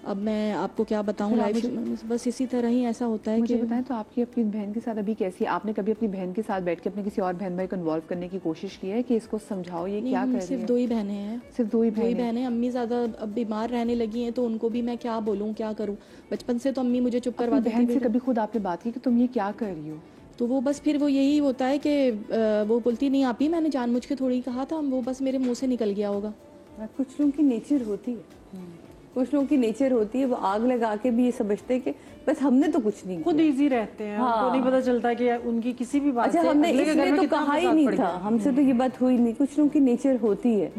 [SPEAKER 5] अब मैं आपको क्या बताऊं, लाइफ बस इसी तरह ही ऐसा होता है।
[SPEAKER 1] मुझे बताएं तो आपकी अपनी बहन के साथ अभी कैसी, आपने कभी अपनी बहन के साथ बैठ के अपने किसी और बहन भाई को इन्वॉल्व करने की कोशिश की है कि इसको समझाओ ये क्या कर रही है?
[SPEAKER 5] सिर्फ 2 ही बहनें हैं।
[SPEAKER 1] सिर्फ 2 ही बहनें?
[SPEAKER 5] अम्मी ज़्यादा अब बीमार रहने लगी हैं तो उनको भी मैं क्या बोलूँ, क्या करूँ। बचपन से तो अम्मी मुझे चुप करवाती थी।
[SPEAKER 1] बहन से कभी खुद आपने बात की कि तुम ये क्या कर रही हो?
[SPEAKER 5] तो वो बस फिर वो यही होता है कि वो बोलती नहीं आप ही, मैंने जानबूझ के थोड़ी कहा था, वो बस मेरे मुँह से निकल गया होगा।
[SPEAKER 2] कुछ लोगों की नेचर होती है कुछ लोगों की नेचर होती है वो आग लगा के भी ये समझते हैं कि बस हमने तो कुछ नहीं
[SPEAKER 3] खुद
[SPEAKER 2] किया।
[SPEAKER 3] इजी रहते हैं,
[SPEAKER 2] हाँ।
[SPEAKER 3] उनको नहीं पता चलता कि उनकी किसी भी बात
[SPEAKER 2] अच्छा
[SPEAKER 3] से
[SPEAKER 2] हमने
[SPEAKER 3] अगले के घर
[SPEAKER 2] इसलिए
[SPEAKER 3] में
[SPEAKER 2] तो
[SPEAKER 3] कितना
[SPEAKER 2] कहा ही
[SPEAKER 3] मजाक
[SPEAKER 2] नहीं
[SPEAKER 3] पड़
[SPEAKER 2] था,
[SPEAKER 3] गया।
[SPEAKER 2] हमसे तो ये बात हुई नहीं। कुछ लोगों की नेचर होती है,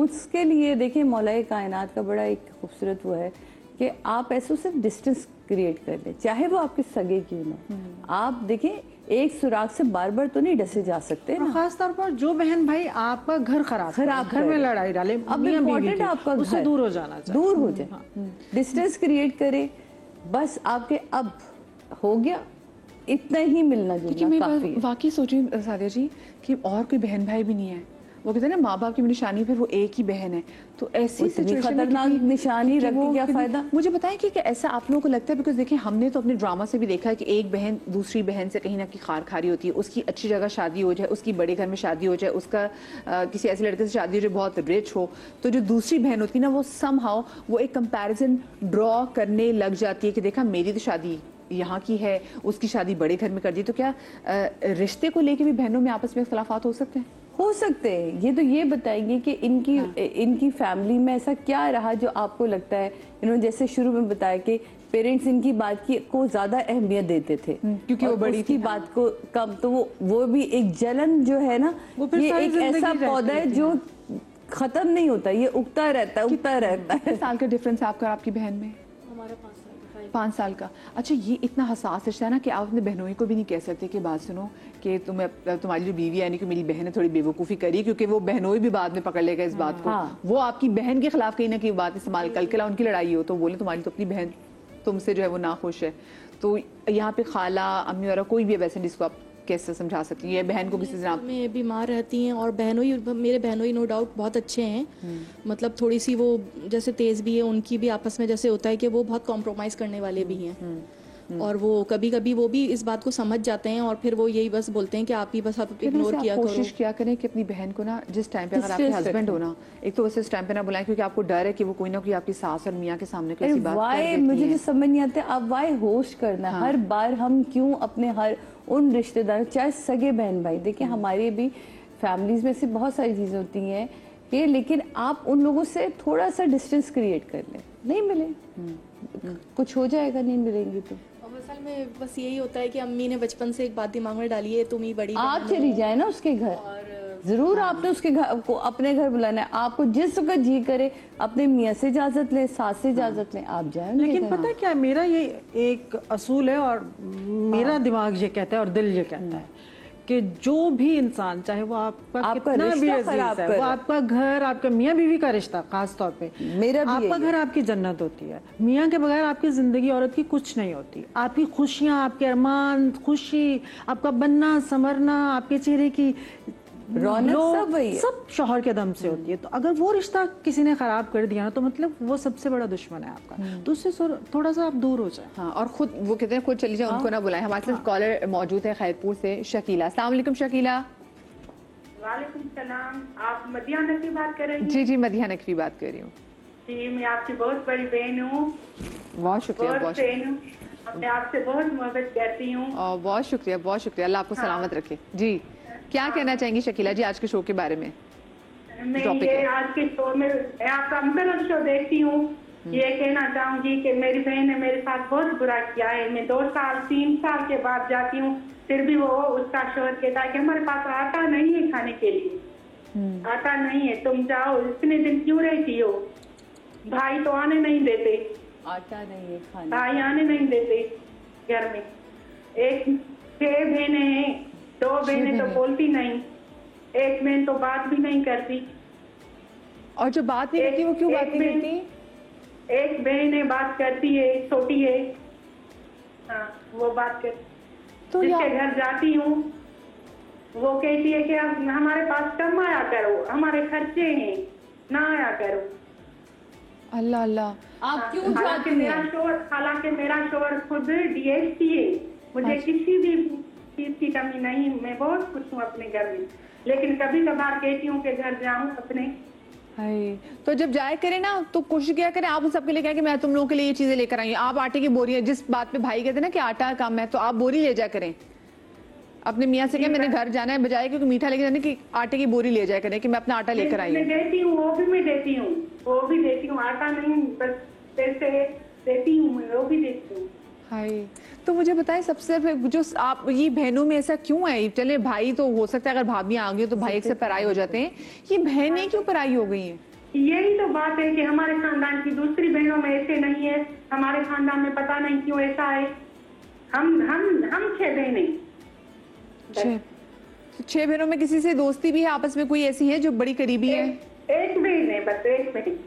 [SPEAKER 2] उसके लिए देखिए मौलाए कायनात का बड़ा एक खूबसूरत वो है कि आप ऐसे सिर्फ डिस्टेंस क्रिएट कर ले, चाहे वो आपके सगे क्यों ना। आप देखें एक सुराग से बार बार तो नहीं डसे जा सकते
[SPEAKER 3] और
[SPEAKER 2] ना।
[SPEAKER 3] खास तौर पर जो बहन भाई आपका घर खराब
[SPEAKER 2] खराब
[SPEAKER 3] घर में
[SPEAKER 2] करे।
[SPEAKER 3] लड़ाई डाले,
[SPEAKER 2] अब
[SPEAKER 3] मियां बीवी
[SPEAKER 2] इम्पोर्टेंट
[SPEAKER 3] की,
[SPEAKER 2] आपका
[SPEAKER 3] उससे
[SPEAKER 2] घर
[SPEAKER 3] दूर हो जाना चाहिए।
[SPEAKER 2] दूर हो जाए, डिस्टेंस क्रिएट करे, बस आपके अब हो गया इतना ही मिलना
[SPEAKER 1] क्योंकि मैं
[SPEAKER 2] जुलना काफी है।
[SPEAKER 1] वाकई सोच रही हूँ सादिया जी कि और कोई बहन भाई भी नहीं है। वो कहते हैं ना माँ बाप की निशानी फिर वो एक ही बहन है, तो ऐसी
[SPEAKER 2] उतनी
[SPEAKER 1] सिचुएशन में
[SPEAKER 2] खतरनाक
[SPEAKER 1] कि-
[SPEAKER 2] निशानी
[SPEAKER 1] कि
[SPEAKER 2] रख के
[SPEAKER 1] वो
[SPEAKER 2] क्या
[SPEAKER 1] कितनी-
[SPEAKER 2] फायदा?
[SPEAKER 1] मुझे बताएं कि ऐसा आप लोगों को लगता है, बिकॉज देखिए हमने तो अपने ड्रामा से भी देखा है कि एक बहन दूसरी बहन से कहीं ना कहीं खार खारी होती है, उसकी अच्छी जगह शादी हो जाए, उसकी बड़े घर में शादी हो जाए, उसका किसी ऐसे लड़के से शादी हो जाए बहुत रिच हो, तो जो दूसरी बहन होती है ना वो समहाउ वो एक कंपैरिजन ड्रॉ करने लग जाती है कि देखा मेरी तो शादी यहाँ की है, उसकी शादी बड़े घर में कर दी। तो क्या रिश्ते को लेके भी बहनों में आपस में इख्तलाफात हो सकते हैं?
[SPEAKER 2] हो सकते हैं। ये तो ये बताएंगे कि इनकी फैमिली में ऐसा क्या रहा जो आपको लगता है, इन्होंने जैसे शुरू में बताया कि पेरेंट्स इनकी बात की को ज्यादा अहमियत देते थे
[SPEAKER 1] क्योंकि वो
[SPEAKER 2] और
[SPEAKER 1] बड़ी
[SPEAKER 2] उसकी
[SPEAKER 1] थी।
[SPEAKER 2] बात को कम, तो वो भी एक जलन जो है ना,
[SPEAKER 3] वो फिर
[SPEAKER 2] ये
[SPEAKER 3] सारी
[SPEAKER 2] एक
[SPEAKER 3] जिंदगी
[SPEAKER 2] ऐसा
[SPEAKER 3] रहती
[SPEAKER 2] पौधा है जो खत्म नहीं होता, ये उगता रहता है उगता रहता है।
[SPEAKER 1] कितने साल का डिफरेंस है आपका और आपकी बहन में?
[SPEAKER 5] हमारा 5 साल का
[SPEAKER 1] 5 साल का। अच्छा, ये इतना हसास रिश्ता है ना कि आप अपने बहनों को भी नहीं कह सकते कि बात सुनो कि तुम्हारी जो बीवी यानी कि मेरी बहन है थोड़ी बेवकूफ़ी करी, क्योंकि वो बहनों भी बाद में पकड़ लेगा इस बात को।
[SPEAKER 2] हाँ।
[SPEAKER 1] वो आपकी बहन के खिलाफ कहीं ना कहीं बात इस्तेमाल कल के ला उनकी लड़ाई हो तो बोले तुम्हारी तो अपनी बहन तुमसे जो है वो नाखुश है। तो यहाँ पे खाला अम्मी और कोई भी वैसे जिसको आप कैसे समझा सकती है बहन को किसी से आप
[SPEAKER 5] में बीमार रहती हैं, और बहनों ही मेरे बहनों ही नो डाउट बहुत अच्छे हैं। मतलब थोड़ी सी वो जैसे तेज भी है, उनकी भी आपस में जैसे होता है कि वो बहुत कॉम्प्रोमाइज करने वाले भी हैं, और वो कभी कभी वो भी इस बात को समझ जाते हैं और फिर वो यही बस बोलते हैं कि आप ही बस आप इग्नोर किया करो।
[SPEAKER 1] कोशिश किया करें कि अपनी बहन को ना जिस टाइम पे अगर आपके
[SPEAKER 2] Distance
[SPEAKER 1] हस्बैंड हो ना, एक तो वैसे इस टाइम पे ना बुलाएं क्योंकि आपको डर है कि वो कोई ना कोई आपकी सास और मियाँ के सामने कोई ऐसी बात कर
[SPEAKER 2] वाई
[SPEAKER 1] देती
[SPEAKER 2] मुझे
[SPEAKER 1] है।
[SPEAKER 2] जो समझ नहीं आता, अब वाई होस्ट करना हर बार हम क्यों अपने हर उन रिश्तेदार चाहे सगे बहन भाई, देखिए हमारे भी फैमिलीज में ऐसी बहुत सारी चीजें होती हैं कि लेकिन आप उन लोगों से थोड़ा सा डिस्टेंस क्रिएट कर लें, नहीं मिले कुछ हो जाएगा, नहीं मिलेंगी तो
[SPEAKER 5] और असल में बस यही होता है कि अम्मी ने बचपन से एक बात दिमाग में डाली है, तुम ही बड़ी
[SPEAKER 2] आप
[SPEAKER 5] बहन
[SPEAKER 2] चली
[SPEAKER 5] हो।
[SPEAKER 2] जाए ना उसके घर, जरूर आपने उसके घर को अपने घर बुलाना है। आपको जिस वक्त जी करे अपने मियाँ से इजाजत लें, सास से इजाजत लें, आप जाए उनके
[SPEAKER 3] लेकिन
[SPEAKER 2] घर।
[SPEAKER 3] पता है क्या, मेरा ये एक असूल है और मेरा दिमाग ये कहता है और दिल ये कहता है कि जो भी इंसान चाहे वो आपका कितना भी
[SPEAKER 2] रिश्ता
[SPEAKER 3] अजीज
[SPEAKER 2] खराब
[SPEAKER 3] है,
[SPEAKER 2] करे।
[SPEAKER 3] वो आपका घर, आपका मियाँ बीवी का रिश्ता खास तौर पे,
[SPEAKER 2] मेरा भी
[SPEAKER 3] आपका
[SPEAKER 2] यही
[SPEAKER 3] घर आपकी जन्नत होती है। मियाँ के बगैर आपकी जिंदगी औरत की कुछ नहीं होती। आपकी खुशियाँ, आपके अरमान, खुशी, आपका बनना संवरना, आपके चेहरे की
[SPEAKER 2] रौनक
[SPEAKER 3] ग्लो,
[SPEAKER 2] सब वही है।
[SPEAKER 3] सब शौहर के दम से होती है। तो अगर वो रिश्ता किसी ने खराब कर दिया ना, तो मतलब वो सबसे बड़ा दुश्मन है आपका, तो उससे थोड़ा सा आप दूर हो जाए।
[SPEAKER 1] हाँ, और खुद वो कहते हैं खुद चली जाए, उनको ना बुलाएं। हमारे साथ कॉलर मौजूद है खैरपुर से, शकीला। अस्सलाम वालेकुम शकीला।
[SPEAKER 6] वालेकुम सलाम। आप मदिया नकवी बात कर रही हैं?
[SPEAKER 1] जी जी, मदिया नकवी बात कर रही हूँ।
[SPEAKER 6] जी, मैं आपकी बहुत बड़ी बहन हूँ,
[SPEAKER 1] बहुत शुक्रिया,
[SPEAKER 6] बहुत
[SPEAKER 1] बहुत शुक्रिया।
[SPEAKER 6] बहन हूँ, अपने आप से बहुत मोहब्बत करती हूँ।
[SPEAKER 1] और बहुत शुक्रिया, बहुत शुक्रिया। अल्लाह आपको सलामत रखे। जी, क्या कहना चाहेंगी शकीला जी आज के शो के बारे में?
[SPEAKER 6] मैं
[SPEAKER 1] टॉपिक
[SPEAKER 6] ये
[SPEAKER 1] है।
[SPEAKER 6] आज के शो में आपका मुख्तलिफ शो देखती हूँ, ये कहना चाहूंगी कि मेरी बहन ने मेरे साथ बहुत बुरा किया है। मैं 2 साल 3 साल के बाद जाती हूँ, फिर भी वो उसका शोहर कहता है कि हमारे पास आटा नहीं है खाने के लिए, आटा नहीं है, तुम जाओ। इतने दिन क्यों रहती हो? भाई तो आने नहीं देते,
[SPEAKER 2] आटा नहीं है खाने,
[SPEAKER 6] भाई आने नहीं देते घर में। 6 बहनें हैं, 2 बहनें तो बोलती नहीं, एक बहन तो बात भी नहीं करती।
[SPEAKER 1] और जो बात नहीं करती वो क्यों बात नहीं
[SPEAKER 6] बहन-
[SPEAKER 1] करती?
[SPEAKER 6] एक बहन है बात करती है, छोटी है, हाँ वो बात कर।
[SPEAKER 1] तो
[SPEAKER 6] जिसके
[SPEAKER 1] यार
[SPEAKER 6] घर जाती हूँ वो कहती है कि अब हमारे पास कम आया करो, हमारे खर्चे हैं, ना आया करो।
[SPEAKER 1] अल्लाह अल्लाह,
[SPEAKER 2] आप क्यों
[SPEAKER 6] हालांकि
[SPEAKER 2] जाती
[SPEAKER 6] मेरा
[SPEAKER 2] हैं?
[SPEAKER 6] शोहर खुद डीएसपी है, मुझे
[SPEAKER 1] अच्छा।
[SPEAKER 6] किसी भी चीज की कमी नहीं, मैं बहुत खुश हूँ अपने घर में, लेकिन कभी कभार कहती हूँ कि घर जाऊँ अपने।
[SPEAKER 1] हाय, तो जब जाए करें ना तो कोशिश किया करें आप उन सबके लिए कहें कि मैं तुम लोगों के लिए ये चीजें लेकर आई हूँ। आप आटे की बोरी है, जिस बात पे भाई कहते हैं ना कि आटा कम है, तो आप बोरी ले जा करें। अपने मियाँ से कहें मैंने घर जाना है, बजाय क्योंकि मीठा लेके जाने की आटे की बोरी ले जाया करें कि मैं अपना आटा लेकर आई
[SPEAKER 6] मैं
[SPEAKER 1] हूँ।
[SPEAKER 6] देती हूँ, वो भी मैं देती हूँ, वो भी देती हूँ, आटा नहीं, बस पैसे देती हूँ, मैं वो भी देती हूँ।
[SPEAKER 1] हाय, तो मुझे बताएं सबसे जो आप ये बहनों में ऐसा क्यों है? चले भाई तो हो सकता है अगर भाभी आ गई तो भाई एक से पराई हो जाते हैं, ये बहनें क्यों पराई हो गई हैं?
[SPEAKER 6] यही तो बात है कि हमारे खानदान की दूसरी बहनों में ऐसे नहीं है, हमारे खानदान में पता नहीं क्यों ऐसा है। हम 6 बहनें।
[SPEAKER 1] छह बहनों में किसी से दोस्ती भी है आपस में? कोई ऐसी है जो बड़ी करीबी है?
[SPEAKER 6] एक बहन है बस, एक बहन,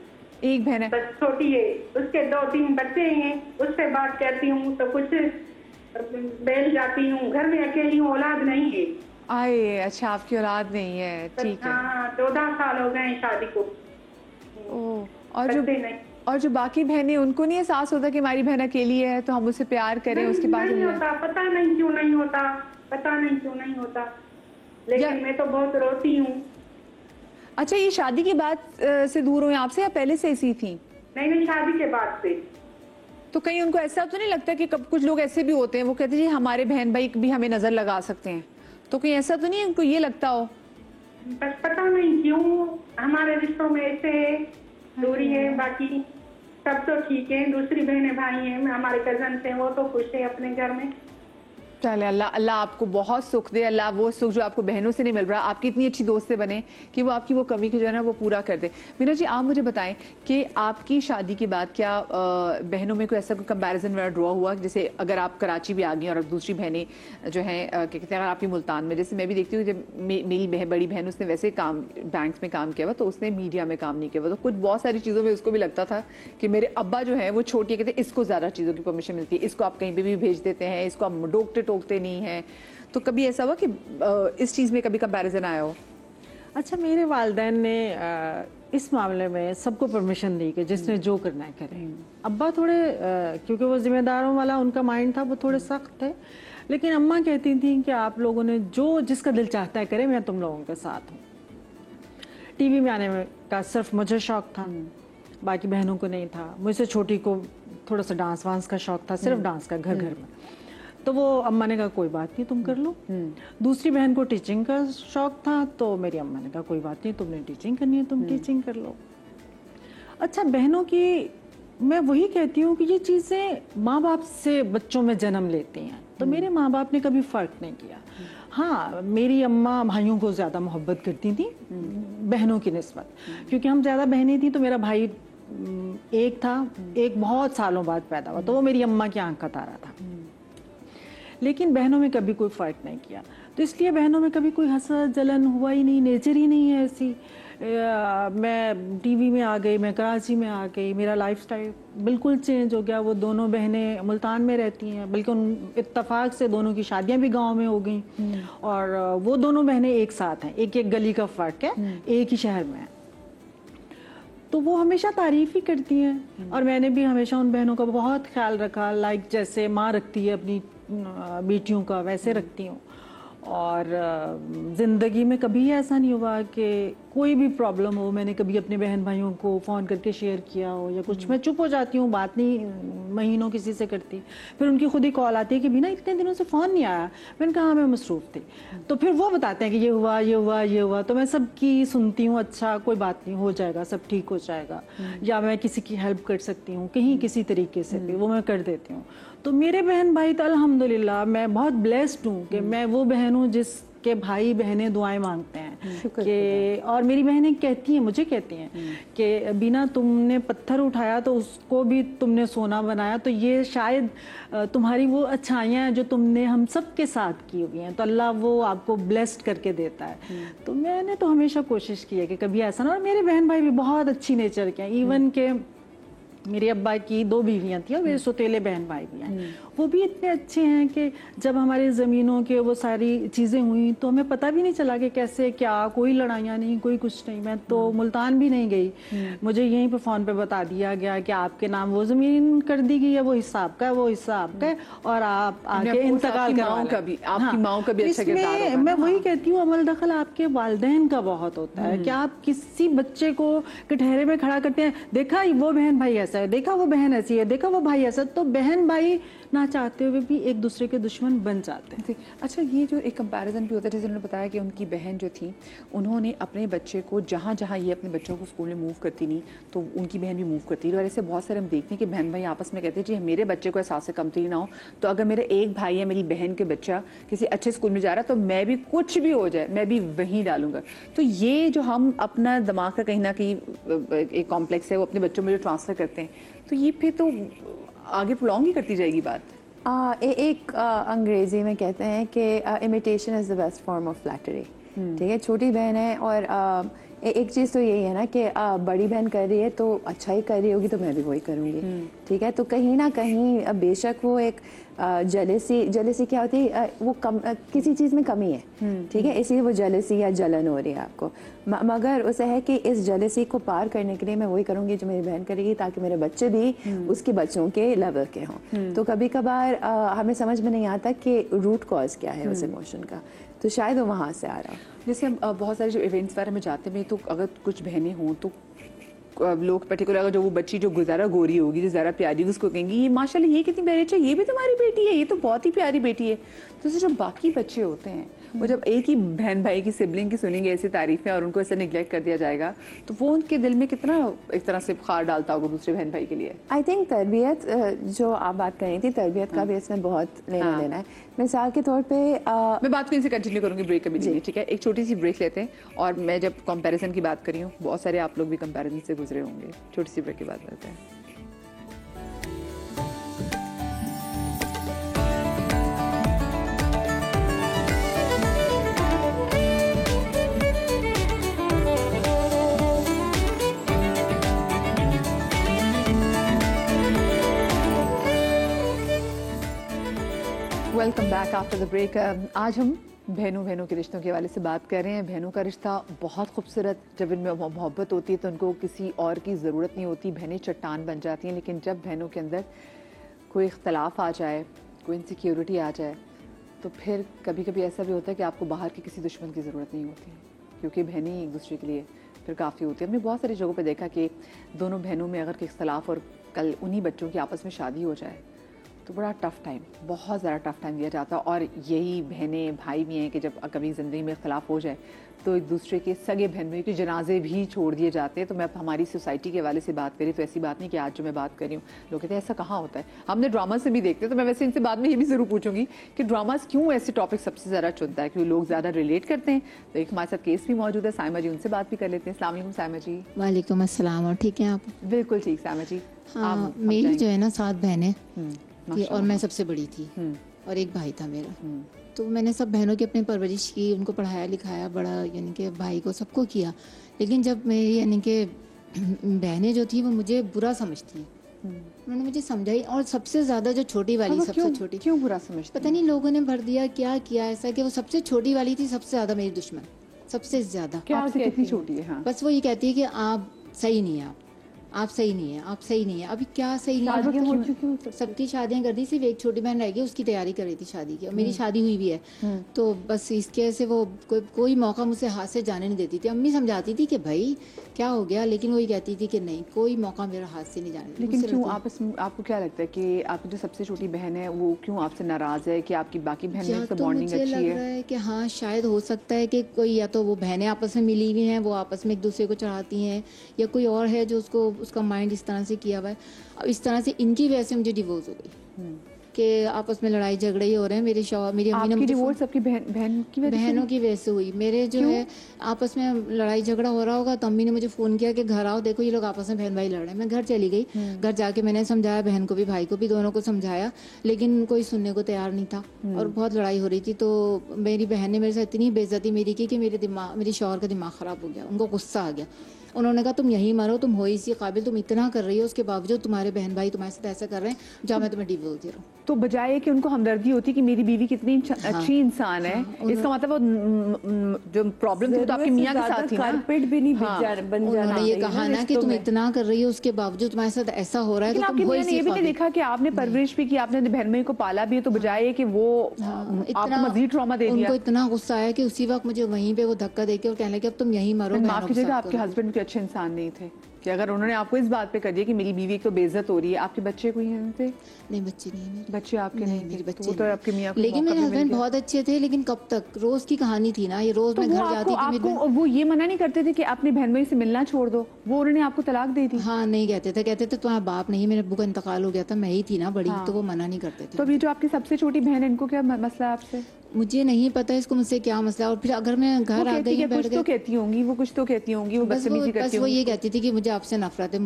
[SPEAKER 1] एक बहन है
[SPEAKER 6] बस छोटी है, उसके 2-3 बच्चे हैं, उससे बात करती हूँ तो कुछ बैल जाती हूँ, घर में अकेली हूँ, औलाद नहीं है।
[SPEAKER 1] आए, अच्छा आपकी औलाद नहीं है, ठीक है।
[SPEAKER 6] हाँ, 14 साल हो गए शादी को।
[SPEAKER 1] और जो बाकी बहनें, उनको नहीं एहसास होता कि हमारी बहन अकेली है तो हम उसे प्यार करें, उसके बाद
[SPEAKER 6] नहीं होता, पता नहीं क्यों नहीं होता, पता नहीं क्यों नहीं होता, लेकिन मैं तो बहुत रोती हूँ।
[SPEAKER 1] अच्छा, ये शादी के बाद से दूर हुए आपसे या पहले से ऐसी थी?
[SPEAKER 6] नहीं, शादी के बाद से।
[SPEAKER 1] तो कहीं उनको ऐसा तो नहीं लगता कि कुछ लोग ऐसे भी होते हैं, वो कहते हैं जी हमारे बहन भाई भी हमें नजर लगा सकते हैं, तो कहीं ऐसा तो नहीं उनको ये लगता हो?
[SPEAKER 6] बस पता नहीं क्यों हमारे रिश्तों में ऐसे दूरी है, बाकी सब तो ठीक है। दूसरी बहनें भाई हैं, हमारे कजन हैं, वो तो खुश है अपने घर में।
[SPEAKER 1] चले, अल्लाह आपको बहुत सुख दे, अल्लाह वो सुख जो आपको बहनों से नहीं मिल रहा, आपकी इतनी अच्छी दोस्तें बने कि वो आपकी वो कमी की जो है ना वो पूरा कर दे। मीना जी, आप मुझे बताएं कि आपकी शादी के बाद क्या बहनों में कोई ऐसा कोई कंपैरिजन वगैरह ड्रॉ हुआ? जैसे अगर आप कराची भी आ गई और दूसरी बहनें जो हैं क्या कहते हैं, अगर आपकी मुल्तान में, जैसे मैं भी देखती हूँ जब मेरी बड़ी बहन उसने वैसे काम बैंक्स में काम किया हुआ, तो उसने मीडिया में काम नहीं किया हुआ, तो कुछ बहुत सारी चीज़ों में उसको भी लगता था कि मेरे अब्बा जो है वो छोटी, कहते हैं इसको ज़्यादा चीज़ों की परमिशन मिलती है, इसको आप कहीं पर भी भेज देते हैं, इसको आप टोकते नहीं है। तो कभी ऐसा हुआ कि इस चीज में कभी कंपैरिजन आया हो?
[SPEAKER 3] अच्छा, मेरे वालिदैन ने इस मामले में सबको परमिशन दी कि जिसने जो करना है करे। अब्बा थोड़े क्योंकि वो जिम्मेदारों वाला उनका माइंड था, वो थोड़े सख्त थे, लेकिन अम्मा कहती थी कि आप लोगों ने जो जिसका दिल चाहता है करे, मैं तुम लोगों के साथ हूँ। टीवी में आने का सिर्फ मुझे शौक था, बाकी बहनों को नहीं था। मुझसे छोटी को थोड़ा सा डांस वांस का शौक था, सिर्फ डांस का, घर घर में। तो वो अम्मा ने कहा कोई बात नहीं, तुम कर लो। दूसरी बहन को टीचिंग का शौक था, तो मेरी अम्मा ने कहा कोई बात नहीं, तुमने टीचिंग करनी है, तुम टीचिंग कर लो। अच्छा, बहनों की मैं वही कहती हूँ कि ये चीज़ें माँ बाप से बच्चों में जन्म लेती हैं, तो मेरे माँ बाप ने कभी फ़र्क नहीं किया। हाँ, मेरी अम्मा भाइयों को ज़्यादा मोहब्बत करती थी बहनों की निस्बत, क्योंकि हम ज़्यादा बहनें थी, तो मेरा भाई एक था, एक बहुत सालों बाद पैदा हुआ, तो वो मेरी अम्मा की आंख का तारा था। लेकिन बहनों में कभी कोई फ़र्क नहीं किया, तो इसलिए बहनों में कभी कोई हसद जलन हुआ ही नहीं, नेचर ही नहीं है ऐसी। मैं टीवी में आ गई, मैं कराची में आ गई, मेरा लाइफस्टाइल बिल्कुल चेंज हो गया। वो दोनों बहनें मुल्तान में रहती हैं, बल्कि उन इत्तेफाक से दोनों की शादियां भी गांव में हो गई, और वो दोनों बहनें एक साथ हैं, एक एक गली का फ़र्क है, एक ही शहर में है। तो वो हमेशा तारीफ ही करती हैं, और मैंने भी हमेशा उन बहनों का बहुत ख्याल रखा, लाइक जैसे माँ रखती है अपनी बेटियों का, वैसे रखती हूँ। और ज़िंदगी में कभी ऐसा नहीं हुआ कि कोई भी प्रॉब्लम हो मैंने कभी अपने बहन भाइयों को फ़ोन करके शेयर किया हो या कुछ। मैं चुप हो जाती हूँ, बात नहीं महीनों किसी से करती, फिर उनकी खुद ही कॉल आती है कि बिना इतने दिनों से फ़ोन नहीं आया। मैंने कहा मैं मसरूफ़ थी, तो फिर वो बताते हैं कि ये हुआ ये हुआ ये हुआ, तो मैं सबकी सुनती हूँ, अच्छा कोई बात नहीं, हो जाएगा, सब ठीक हो जाएगा, या मैं किसी की हेल्प कर सकती हूँ कहीं किसी तरीके से भी, वो मैं कर देती हूँ। तो मेरे बहन भाई तो अल्हम्दुलिल्लाह मैं बहुत ब्लेस्ड हूँ कि मैं वो बहन हूँ जिसके भाई बहनें दुआएं मांगते हैं कि, और मेरी बहनें कहती हैं, मुझे कहती हैं कि बिना तुमने पत्थर उठाया तो उसको भी तुमने सोना बनाया, तो ये शायद तुम्हारी वो अच्छाइयाँ हैं जो तुमने हम सब के साथ की हुई हैं, तो अल्लाह वो आपको ब्लेस्ड करके देता है। तो मैंने तो हमेशा कोशिश की है कि कभी ऐसा ना, और मेरे बहन भाई भी बहुत अच्छी नेचर के हैं, इवन के मेरे अब्बा की 2 बीवियां थी और मेरे सौतेले बहन भाई भी हैं, वो भी इतने अच्छे हैं कि जब हमारी ज़मीनों के वो सारी चीज़ें हुई तो हमें पता भी नहीं चला कि कैसे क्या, कोई लड़ाइयाँ नहीं, कोई कुछ नहीं। मैं तो मुल्तान भी नहीं गई, मुझे यहीं पे फ़ोन पे बता दिया गया कि आपके नाम वो ज़मीन कर दी गई है, वो हिस्सा आपका है, वो हिस्सा आपका है, और आप आके इंतकाल करवा लें।
[SPEAKER 1] आपकी माँ का भी अच्छा किरदार होगा।
[SPEAKER 3] मैं वही कहती हूँ, अमल दखल आपके वालिदैन का बहुत होता है कि आप किसी बच्चे को कटहरे में खड़ा करते हैं, देखा वो बहन भाई ऐसा ऐसा है, देखा वो बहन ऐसी है, देखा वो भाई ऐसा, तो बहन भाई ना चाहते हुए भी एक दूसरे के दुश्मन बन जाते हैं।
[SPEAKER 1] अच्छा, ये जो एक कंपैरिजन भी होता है, जैसे उन्होंने बताया कि उनकी बहन जो थी उन्होंने अपने बच्चे को जहाँ जहाँ ये अपने बच्चों को स्कूल में मूव करती नहीं तो उनकी बहन भी मूव करती रही। और ऐसे बहुत सारे हम देखते हैं कि बहन भाई आपस में कहते हैं जी मेरे बच्चे को एहसास कमतरी ना हो, तो अगर मेरे एक भाई या मेरी बहन के बच्चा किसी अच्छे स्कूल में जा रहा है तो मैं भी कुछ भी हो जाए मैं भी वहीं डालूंगा। तो ये जो हम अपना दिमाग का कहीं ना कहीं एक कॉम्प्लेक्स है वो अपने बच्चों में जो ट्रांसफर करते हैं, तो ये फिर तो आगे प्रोलॉन्ग ही करती जाएगी बात।
[SPEAKER 4] एक अंग्रेजी में कहते हैं कि imitation is the best form of flattery. ठीक है, छोटी बहन है और एक चीज़ तो यही है ना कि बड़ी बहन कर रही है तो अच्छा ही कर रही होगी तो मैं भी वही करूँगी। ठीक है, तो कहीं ना कहीं बेशक वो एक जेलेसी क्या होती है, वो किसी चीज़ में कमी है। ठीक है, इसलिए वो जेलेसी या जलन हो रही है आपको, मगर उसे है कि इस जेलेसी को पार करने के लिए मैं वही करूँगी जो मेरी बहन करेगी ताकि मेरे बच्चे भी उसके बच्चों के लेवल के हों। तो कभी कभार हमें समझ में नहीं आता कि रूट कॉज क्या है उस इमोशन का, तो शायद वो वहाँ से आ रहा हो।
[SPEAKER 1] जैसे हम बहुत सारे जो इवेंट्स वगैरह में जाते हैं तो अगर कुछ बहनें हों तो लोग पर्टिकुलर अगर जो वो बच्ची जो गुजारा गोरी होगी जो ज़रा प्यारी उसको कहेंगे ये माशाल्लाह ये कितनी प्यारी है, ये भी तुम्हारी बेटी है, ये तो बहुत ही प्यारी बेटी है। तो जो बाकी बच्चे होते हैं वो जब एक ही बहन भाई की सिबलिंग की सुनेंगे ऐसी तारीफें और उनको ऐसे निगलेक्ट कर दिया जाएगा तो वो उनके दिल में कितना एक तरह से खार डालता होगा दूसरे बहन भाई के लिए।
[SPEAKER 4] आई थिंक तरबियत जो आप बात कर रही थी, तरबियत का भी इसमें बहुत लेना देना है। मिसाल के तौर पे
[SPEAKER 1] मैं बात को इनसे कंटिन्यू करूंगी ब्रेक कभी नहीं, ठीक है। एक छोटी सी ब्रेक लेते हैं और मैं जब कंपैरिजन की बात करी हूँ बहुत सारे आप लोग भी कंपैरिजन से गुजरे होंगे, छोटी सी ब्रेक की बात करते हैं। Welcome back after the break. आज हम बहनों के रिश्तों के हवाले से बात कर रहे हैं। बहनों का रिश्ता बहुत खूबसूरत, जब इनमें मोहब्बत होती है तो उनको किसी और की ज़रूरत नहीं होती, बहनें चट्टान बन जाती हैं। लेकिन जब बहनों के अंदर कोई इख्तलाफ आ जाए, कोई इनसिक्योरिटी आ जाए तो फिर कभी कभी ऐसा भी होता है कि आपको बाहर के किसी दुश्मन की ज़रूरत नहीं होती, क्योंकि बहनें ही एक दूसरे के लिए फिर काफ़ी होती है। हमने बहुत सारी जगहों पर देखा कि दोनों बहनों में अगर इख्तलाफ और कल उन्हीं बच्चों की आपस में शादी हो जाए तो बड़ा टफ़ टाइम, बहुत ज़्यादा टफ़ टाइम दिया जाता है। और यही बहनें भाई भी हैं कि जब कभी ज़िंदगी में इख्तलाफ हो जाए तो एक दूसरे के सगे बहन भाई के जनाजे भी छोड़ दिए जाते हैं। तो मैं अब हमारी सोसाइटी के हवाले से बात करी तो ऐसी बात नहीं कि आज जो मैं बात कर रही हूँ लोग कहते हैं ऐसा कहाँ होता है, हमने ड्रामा से भी देखते हैं। तो मैं वैसे इनसे बाद में ये भी ज़रूर पूछूंगी कि ड्रामास क्यों ऐसे टॉपिक सबसे ज़्यादा चुनता है, क्योंकि लोग ज़्यादा रिलेट करते हैं। तो एक हमारे साथ केस भी मौजूद है, साइमा जी, उनसे बात भी कर लेते हैं। अस्सलाम वालेकुम साइमा जी।
[SPEAKER 7] वालेकुम अस्सलाम। और ठीक है आप?
[SPEAKER 1] बिल्कुल ठीक साइमा जी।
[SPEAKER 7] हाँ, मेरी जो है ना 7 बहनें और मैं सबसे बड़ी थी और एक भाई था मेरा। तो मैंने सब बहनों की अपनी परवरिश की, उनको पढ़ाया लिखाया, बड़ा यानी कि भाई को सबको किया। लेकिन जब मेरी यानी कि बहनें जो थी वो मुझे बुरा समझती हैं, उन्होंने मुझे समझाई। और सबसे ज्यादा जो छोटी वाली, सबसे छोटी,
[SPEAKER 1] क्यों बुरा समझती?
[SPEAKER 7] पता नहीं लोगों ने भर दिया क्या किया ऐसा कि वो सबसे छोटी वाली थी सबसे ज्यादा मेरी दुश्मन, सबसे ज्यादा।
[SPEAKER 1] क्या कितनी छोटी है? हाँ।
[SPEAKER 7] बस वो ये कहती है कि आप सही नहीं है, आप सही नहीं है, आप सही नहीं है। अभी क्या सही नहीं है? सबकी शादियां कर दी, सिर्फ एक छोटी बहन रह गई, उसकी तैयारी कर रही थी शादी की, और मेरी शादी हुई भी है। तो बस इसके वजह से वो कोई मौका मुझसे हाथ से जाने नहीं देती थी। अम्मी समझाती थी कि भाई क्या हो गया, लेकिन वही कहती थी कि नहीं, कोई मौका मेरा हाथ से नहीं जाने देती।
[SPEAKER 1] लेकिन क्यों आपस में आपको क्या लगता है कि आपकी जो सबसे छोटी बहन है वो क्यों आपसे नाराज है कि आपकी बाकी बहन में तो बॉन्डिंग अच्छी
[SPEAKER 7] लग रहा है कि हाँ शायद हो सकता है कि कोई, या तो वो बहनें आपस में मिली हुई हैं, वो आपस में एक दूसरे को चढ़ाती हैं, या कोई और है जो उसका माइंड इस तरह से किया हुआ है। अब इस तरह से इनकी वजह से मुझे डिवोर्स हो गई कि आपस में लड़ाई झगड़े ही हो रहे हैं। मेरी अम्मी ने
[SPEAKER 1] डिवोर्स आपकी बहन की वजह से?
[SPEAKER 7] बहनों की वजह से हुई। मेरे जो है आपस में लड़ाई झगड़ा हो रहा होगा तो अम्मी ने मुझे फोन किया कि घर आओ, देखो ये लोग आपस में बहन भाई लड़ रहे हैं। मैं घर चली गई, घर जाके मैंने समझाया, बहन को भी भाई को भी, दोनों को समझाया, लेकिन कोई सुनने को तैयार नहीं था और बहुत लड़ाई हो रही थी। तो मेरी बहन ने मेरे साथ इतनी बेइज्जती मेरी की कि मेरे शौहर का दिमाग खराब हो गया, उनको गुस्सा आ गया। उन्होंने कहा तुम यही मरो, तुम हो इसी काबिल, तुम इतना कर रही हो, उसके बावजूद तुम्हारे बहन भाई तुम्हारे साथ ऐसा कर रहे हैं, जहाँ मैं तुम्हें डिवोर्स दे रहा हूँ।
[SPEAKER 1] तो बजाय कि उनको हमदर्दी होती कि मेरी बीवी कितनी अच्छी इंसान है, इसका मतलब वो जो प्रॉब्लम थी तो आपके मियां के साथ थी ना,
[SPEAKER 2] कारपेट भी नहीं बन जाना।
[SPEAKER 7] उन्होंने ये कहा ना कि तुम इतना कर रही हो, उसके बावजूद तुम्हारे साथ ऐसा हो रहा है, तो तुम हो इसी
[SPEAKER 1] ये भी नहीं देखा कि आपने परवरिश भी की, आपने बहन भाई को पाला भी है, तो बजाय कि वो आपको मजीद ट्रॉमा दे दिया।
[SPEAKER 7] उनको इतना गुस्सा आया कि उसी वक्त मुझे वहीं पे वो धक्का देके और कहने लगे अब तुम यहीं मरो।
[SPEAKER 1] माफ कीजिएगा, आपके हस्बैंड के अच्छे इंसान नहीं थे कि अगर उन्होंने आपको इस बात पे कर दिया कि मेरी बीवी को बेइज्जत हो रही है, आपके बच्चे कोई हैं थे?
[SPEAKER 7] नहीं, बच्चे नहीं है मेरे।
[SPEAKER 1] बच्चे आपके नहीं
[SPEAKER 7] मेरे
[SPEAKER 1] थे,
[SPEAKER 7] बच्चे
[SPEAKER 1] तो वो तो
[SPEAKER 7] नहीं।
[SPEAKER 1] आपके मियाँ को
[SPEAKER 7] लेकिन
[SPEAKER 1] मौका
[SPEAKER 7] मेरे
[SPEAKER 1] भी मिल
[SPEAKER 7] हस्बैंड
[SPEAKER 1] गया।
[SPEAKER 7] बहुत अच्छे थे, लेकिन कब तक? रोज की कहानी थी ना ये, रोज
[SPEAKER 1] तो
[SPEAKER 7] मैं
[SPEAKER 1] वो
[SPEAKER 7] घर जाती थी मेरी
[SPEAKER 1] आपको वो ये मना नहीं करते थे कि अपनी बहन भाई से मिलना छोड़ दो? वो उन्होंने आपको तलाक दे दी?
[SPEAKER 7] हाँ, नहीं कहते थे तुम्हारा बाप नहीं, मेरे अब्बू का इंतकाल हो गया था, मैं ही थी ना बड़ी, तो वो मना नहीं करते थे।
[SPEAKER 1] तो अभी जो आपकी सबसे छोटी बहन है, इनको क्या मसला है आपसे?
[SPEAKER 7] मुझे नहीं पता इसको मुझसे क्या मसला। और फिर अगर मैं घर आ गई बैठ
[SPEAKER 1] कुछ तो कहती होंगी वो, कुछ तो कहती होंगी वो, बदतमीजी करती
[SPEAKER 7] बस वो
[SPEAKER 1] होंगी।
[SPEAKER 7] ये कहती थी कि मुझे आपसे नफरत है,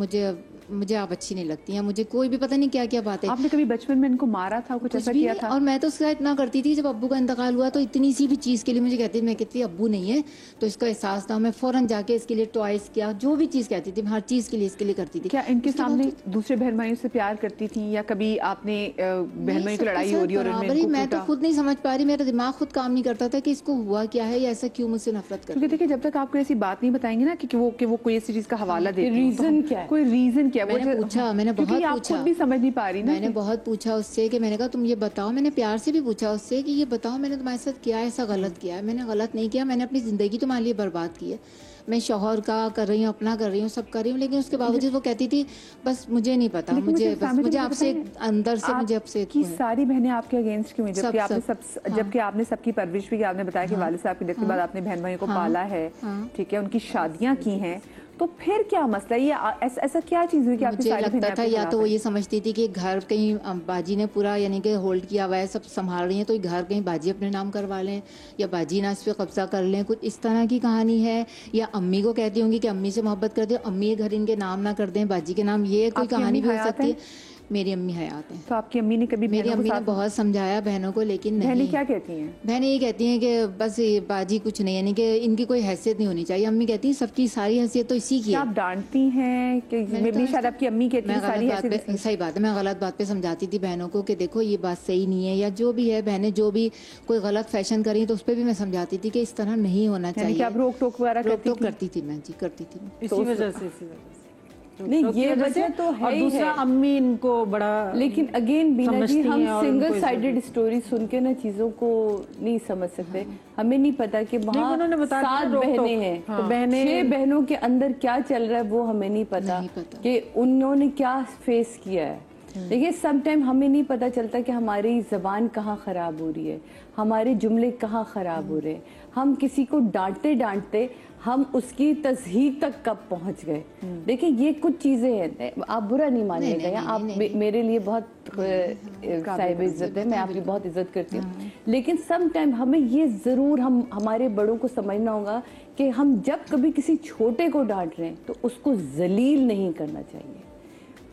[SPEAKER 7] मुझे आप अच्छी नहीं लगती हैं, मुझे कोई भी पता नहीं क्या क्या बात है।
[SPEAKER 1] आपने कभी बचपन में इनको मारा था, कुछ ऐसा
[SPEAKER 7] भी
[SPEAKER 1] किया
[SPEAKER 7] नहीं।
[SPEAKER 1] था?
[SPEAKER 7] और मैं तो उसका इतना करती थी, जब अब्बू का इंतकाल हुआ तो इतनी सी भी चीज़ के लिए मुझे कहती थी, मैं कहती अब्बू नहीं है तो इसका एहसास था, मैं फौरन जाके इसके लिए टॉयज किया, जो भी चीज़ कहती थी हर चीज़ के लिए इसके लिए करती थी।
[SPEAKER 1] क्या इनके
[SPEAKER 7] उसके
[SPEAKER 1] सामने
[SPEAKER 7] बाद
[SPEAKER 1] दूसरे बहन भाइयों से प्यार करती थी, या कभी आपने बहन भाइयों की लड़ाई हो रही है और इनमें
[SPEAKER 7] बराबरी,
[SPEAKER 1] इनको
[SPEAKER 7] मैं तो
[SPEAKER 1] कूटा?
[SPEAKER 7] खुद नहीं समझ पा रही, मेरा दिमाग खुद काम नहीं करता था कि इसको हुआ क्या है या ऐसा क्यों मुझसे नफरत करती
[SPEAKER 1] क्योंकि देखिए जब तक आपको ऐसी बात नहीं बताएंगे ना कि वो कोई ऐसी चीज का हवाला देती है,
[SPEAKER 2] रीजन क्या है?
[SPEAKER 1] कोई रीजन क्या है?
[SPEAKER 7] मैंने पूछा, मैंने
[SPEAKER 1] क्योंकि
[SPEAKER 7] बहुत
[SPEAKER 1] आप
[SPEAKER 7] पूछा।
[SPEAKER 1] खुद भी समझ नहीं पा रही ना।
[SPEAKER 7] मैंने बहुत पूछा उससे कि मैंने कहा तुम ये बताओ, मैंने प्यार से भी पूछा उससे कि ये बताओ मैंने तुम्हारे साथ क्या ऐसा गलत किया है? मैंने गलत नहीं किया, मैंने अपनी जिंदगी तुम्हारे लिए बर्बाद की है, मैं शौहर का कर रही हूँ, अपना कर रही हूँ, सब कर रही हूँ, लेकिन उसके बावजूद वो कहती थी बस मुझे नहीं पता, मुझे आपसे अंदर से मुझे आपसे
[SPEAKER 1] कि सारी बहनें आपके अगेंस्ट क्यों हैं? जबकि
[SPEAKER 7] सब-
[SPEAKER 1] आपने
[SPEAKER 7] सब-
[SPEAKER 1] जबकि आपने सबकी परवरिश भी की, आपने बताया कि वालिद साहब की डेथ के बाद आपने बहन भाइयों को पाला है, ठीक है, उनकी शादियां की हैं, तो फिर क्या मसला है? ये ऐसा क्या चीज हुई कि आपकी
[SPEAKER 7] मुझे
[SPEAKER 1] सारी
[SPEAKER 7] लगता
[SPEAKER 1] बहनें
[SPEAKER 7] था
[SPEAKER 1] आपके
[SPEAKER 7] या
[SPEAKER 1] खिलाफ
[SPEAKER 7] तो वो
[SPEAKER 1] हैं?
[SPEAKER 7] ये समझती थी कि घर कहीं बाजी ने पूरा यानी कि होल्ड किया हुआ है, सब संभाल रही है, तो घर कहीं बाजी अपने नाम करवा लें या बाजी ना इस पे कब्जा कर लें, कुछ इस तरह की कहानी है। या अम्मी को कहती होंगी कि अम्मी से मोहब्बत कर दे, अम्मी ये घर इनके नाम ना कर दें, बाजी के नाम, ये कोई
[SPEAKER 1] आपकी
[SPEAKER 7] कहानी
[SPEAKER 1] अम्मी
[SPEAKER 7] भी हो
[SPEAKER 1] हयात
[SPEAKER 7] सकती
[SPEAKER 1] है?
[SPEAKER 7] है। मेरी अम्मी हयात है।
[SPEAKER 1] तो आपकी अम्मी ने कभी
[SPEAKER 7] मेरी
[SPEAKER 1] बहनों
[SPEAKER 7] अम्मी
[SPEAKER 1] के
[SPEAKER 7] ने
[SPEAKER 1] साथ-
[SPEAKER 7] बहुत समझाया बहनों को, लेकिन
[SPEAKER 1] बहनें
[SPEAKER 7] नहीं।
[SPEAKER 1] क्या कहती हैं?
[SPEAKER 7] बहनें ये कहती हैं कि बस ये बाजी कुछ नहीं, यानी कि इनकी कोई हैसियत नहीं होनी चाहिए। अम्मी कहती हैं सबकी सारी हैसियत तो इसी की
[SPEAKER 1] क्या
[SPEAKER 7] है।
[SPEAKER 1] आप डांटती हैं कि
[SPEAKER 7] मैंने
[SPEAKER 1] भी
[SPEAKER 7] तो
[SPEAKER 1] शायद आपकी अम्मी कहती
[SPEAKER 7] मैं
[SPEAKER 1] है सारी
[SPEAKER 7] गलत बात
[SPEAKER 1] हैसियत
[SPEAKER 7] पे, सही बात है, मैं गलत बात पे समझाती थी बहनों को कि देखो ये बात सही नहीं है, या जो भी है बहनें जो भी कोई गलत फैशन करी तो उस पर भी मैं समझाती थी कि इस तरह नहीं होना
[SPEAKER 1] यानी
[SPEAKER 7] चाहिए।
[SPEAKER 1] कि आप रोक टोक वगैरह
[SPEAKER 7] रोक
[SPEAKER 1] करती
[SPEAKER 7] टोक
[SPEAKER 1] थी?
[SPEAKER 7] करती थी मैं, जी करती थी मैं।
[SPEAKER 3] इसी वजह से
[SPEAKER 2] नहीं,
[SPEAKER 3] रोक की
[SPEAKER 2] ये
[SPEAKER 3] वजह
[SPEAKER 2] वजह
[SPEAKER 3] से,
[SPEAKER 2] तो है
[SPEAKER 3] और
[SPEAKER 2] ही
[SPEAKER 3] दूसरा
[SPEAKER 2] है।
[SPEAKER 3] अम्मी इनको बड़ा
[SPEAKER 2] लेकिन अगेन बीना जी,
[SPEAKER 3] समझती
[SPEAKER 2] हम
[SPEAKER 3] हैं और
[SPEAKER 2] सिंगल
[SPEAKER 3] उनको
[SPEAKER 2] साइडेड
[SPEAKER 3] इज्जत
[SPEAKER 2] स्टोरी सुन के ना चीजों को नहीं समझ सकते। हमें नहीं पता कि वहाँ
[SPEAKER 3] उन्होंने बताया था
[SPEAKER 2] 7
[SPEAKER 3] रोक टोक।
[SPEAKER 2] बहनें हैं,
[SPEAKER 3] हाँ। तो बहनें-
[SPEAKER 2] 6 बहनों के अंदर क्या चल रहा है वो हमें नहीं पता,
[SPEAKER 7] नहीं पता।
[SPEAKER 2] कि उन्होंने क्या फेस किया है। देखिए सम टाइम हमें नहीं पता चलता कि हमारी जबान कहाँ खराब हो रही है, हमारे जुमले कहाँ खराब हो रहे हैं, हम किसी को डांटते डांटते हम उसकी तस्हीक तक कब पहुंच गए। देखिए ये कुछ चीजें हैं, आप बुरा नहीं मानिएगा, या आप मेरे लिए बहुत साहिब इज्जत है, मैं आपकी बहुत इज्जत करती हूँ, लेकिन सम टाइम हमें ये जरूर हमारे बड़ों को समझना होगा कि हम जब कभी किसी छोटे को डांट रहे हैं तो उसको जलील नहीं करना चाहिए।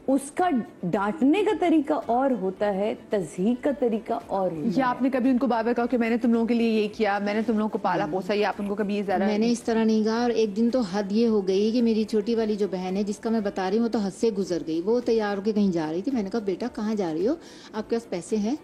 [SPEAKER 2] उसका डांटने का तरीका और होता है, तज़हीक का तरीका और होता है।
[SPEAKER 1] या आपने कभी उनको बार बार कहा कि मैंने तुम लोगों के लिए ये किया, मैंने तुम लोगों को पाला पोसा, या आप उनको कभी ये ज्यादा?
[SPEAKER 7] मैंने इस तरह नहीं कहा। और एक दिन तो हद ये हो गई कि मेरी छोटी वाली जो बहन है जिसका मैं बता रही हूँ, वो तो हद से गुजर गई। वो तैयार होकर कहीं जा रही थी, मैंने कहा बेटा कहाँ जा रही हो, आपके पास पैसे हैं?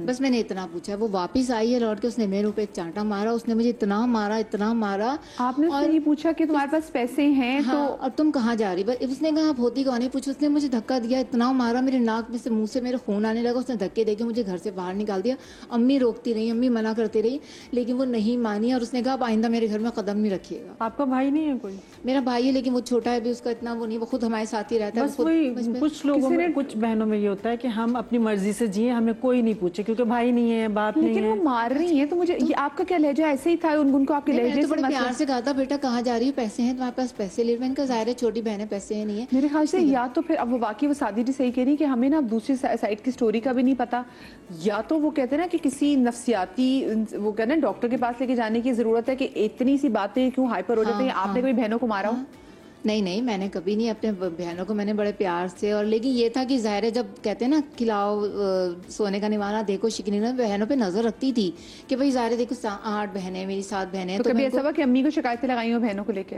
[SPEAKER 7] बस मैंने इतना पूछा। वो वापस आई है लौट के, उसने मेरे ऊपर एक चांटा मारा, उसने मुझे इतना मारा।
[SPEAKER 1] आपने उससे ये पूछा कि तुम्हारे पास पैसे हैं?
[SPEAKER 7] हाँ,
[SPEAKER 1] तो
[SPEAKER 7] और तुम कहाँ जा रही? बस उसने कहा आप होती कौन है पूछो। उसने मुझे धक्का दिया, इतना मारा, मेरे नाक में से मुंह से मेरे खून आने लगा। उसने धक्के देके मुझे घर से बाहर निकाल दिया। अम्मी रोकती रही, अम्मी मना करती रही, लेकिन वो नहीं मानी। और उसने कहा आप आइंदा मेरे घर में कदम नहीं रखिएगा।
[SPEAKER 3] आपका भाई नहीं है कोई?
[SPEAKER 7] मेरा भाई है, लेकिन वो छोटा है भी, उसका इतना वो नहीं, वो खुद हमारे साथ ही रहता है।
[SPEAKER 3] बस वही, कुछ लोगों में, कुछ बहनों में ये होता है कि हम अपनी मर्जी से जिए, हमें कोई नहीं पूछे, क्योंकि भाई नहीं है, बाप नहीं
[SPEAKER 1] लेकिन
[SPEAKER 3] है।
[SPEAKER 1] वो मार रही है, तो मुझे ये आपका क्या लहजा ऐसे ही था? उनको आपके
[SPEAKER 7] मैंने
[SPEAKER 1] लहजे
[SPEAKER 7] तो
[SPEAKER 1] से
[SPEAKER 7] बड़े
[SPEAKER 1] मतलब?
[SPEAKER 7] प्यार से कहा था बेटा कहाँ जा रही है, पैसे हैं तुम्हारे पास? पैसे ले। मैंने कहा जाहिर है छोटी बहन है, पैसे है नहीं है।
[SPEAKER 1] मेरे ख्याल से या तो फिर अब वो वाकई वो सादी जी सही कह रही है कि हमें ना दूसरी साइड की स्टोरी का भी नहीं पता, या तो वो कहते हैं ना कि किसी नफ्सियाती वो कहते हैं डॉक्टर के पास लेके जाने की जरूरत है कि इतनी सी बातें क्यों हाइपर हो जाती हैं। आपने कभी बहनों को मारा हो?
[SPEAKER 7] नहीं, मैंने कभी नहीं। अपने बहनों को मैंने बड़े प्यार से, और लेकिन ये था कि जाहिर है जब कहते हैं ना खिलाओ सोने का निवाला देखो शिकनी ना, बहनों पे नजर रखती थी कि भाई जाहिर है देखो 8 बहनें, मेरी 7 बहनें।
[SPEAKER 1] तो कभी ऐसा हुआ कि अम्मी को शिकायतें लगाई हो बहनों को लेके?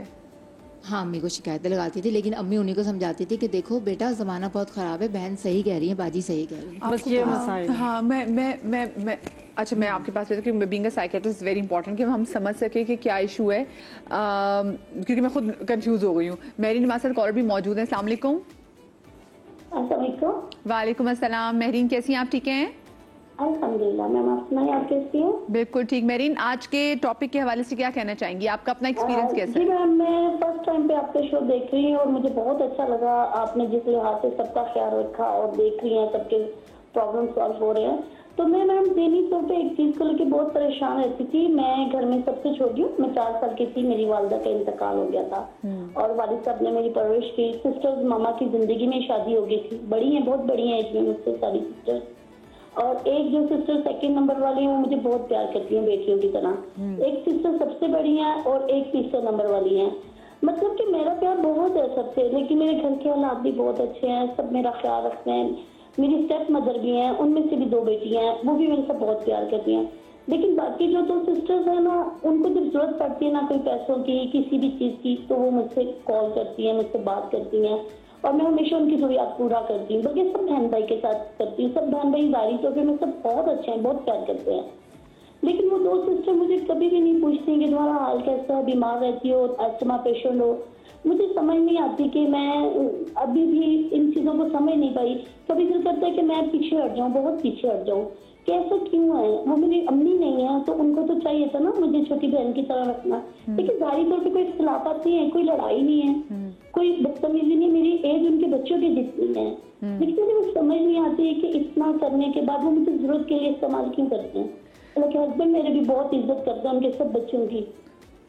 [SPEAKER 7] हाँ, अम्मी को शिकायतें लगाती थी, लेकिन अम्मी उन्हीं को समझाती थी कि देखो बेटा जमाना बहुत खराब है, बहन सही कह रही है, बाजी सही कह रही है।
[SPEAKER 3] बस ये मसाइल।
[SPEAKER 1] हाँ, मैं अच्छा, मैं आपके पास लेती हूँ कि being a psychiatrist very important कि हम समझ सके कि क्या इशू है, क्योंकि मैं खुद कंफ्यूज हो गई हूँ। मेहरीन हमारे साथ कॉलर भी मौजूद है। अस्सलाम वालेकुम। वालेकुम अस्सलाम। मेहरीन कैसी हैं आप? ठीक हैं?
[SPEAKER 8] अल्हम्दुलिल्लाह। मैम आप सुनाइए, आप कैसी हैं?
[SPEAKER 1] बिल्कुल ठीक। मेरीन, आज के टॉपिक के हवाले से क्या कहना चाहेंगी? आपका अपना एक्सपीरियंस कैसा
[SPEAKER 8] जी
[SPEAKER 1] है?
[SPEAKER 8] मैम, मैं फर्स्ट टाइम पे आपका शो देख रही हूँ और मुझे बहुत अच्छा लगा। आपने जिस लिहाज से सबका ख्याल रखा और देख रही हैं सबके प्रॉब्लम सॉल्व हो रहे हैं। तो मैं मैम दैनिक तौर पे एक चीज को लेकर बहुत परेशान रहती थी। मैं घर में सबसे छोटी हूँ, मैं 4 साल की थी, मेरी वालिदा का इंतकाल हो गया था और वालिद साहब ने मेरी परवरिश की। सिस्टर्स, मामा की जिंदगी में शादी हो गई थी, बड़ी हैं, बहुत बड़ी हैं एज में मुझसे सारी सिस्टर्स। और एक जो सिस्टर सेकंड नंबर वाली है वो मुझे बहुत प्यार करती हैं बेटियों की तरह। एक सिस्टर सबसे बड़ी है और एक तीसरे नंबर वाली है। मतलब कि मेरा प्यार बहुत है सबसे, लेकिन मेरे घर के हालात भी बहुत अच्छे हैं, सब मेरा ख्याल रखते हैं। मेरी स्टेप मदर भी हैं, उनमें से भी 2 बेटियां हैं, वो भी मेरे से बहुत प्यार करती हैं। लेकिन बाकी जो 2 सिस्टर्स हैं ना, उनको जब जरूरत पड़ती है ना कोई पैसों की, किसी भी चीज की, तो वो मुझसे कॉल करती हैं, मुझसे बात करती हैं और मैं हमेशा उनकी जरूरियात पूरा करती हूँ। बल्कि सब बहन भाई के साथ करती हूँ। सब बहन भाई जारी तौर पर में सब बहुत अच्छे हैं, बहुत प्यार करते हैं। लेकिन वो 2 सिस्टर मुझे कभी भी नहीं पूछती कि तुम्हारा हाल कैसा है, बीमार रहती हो, अस्थमा पेशेंट हो। मुझे समझ नहीं आती कि मैं अभी भी इन चीजों को समझ नहीं पाई। कभी दिल करता है कि मैं पीछे हट जाऊँ, बहुत पीछे हट जाऊँ। कैसा क्यों है? वो मेरी अम्मी नहीं है तो उनको तो चाहिए था ना मुझे छोटी बहन की तरह रखना। लेकिन जाहिर तौर पे कोई इख्तिलाफात नहीं है, कोई लड़ाई नहीं है, कोई बदतमीजी नहीं। मेरी एज उनके बच्चों की जितनी है, लेकिन मुझे समझ नहीं आती है कि इतना करने के बाद वो मुझे जरूरत के लिए इस्तेमाल क्यों करते हैं। उनके हस्बैंड मेरे भी बहुत इज्जत करते हैं उनके सब बच्चों की।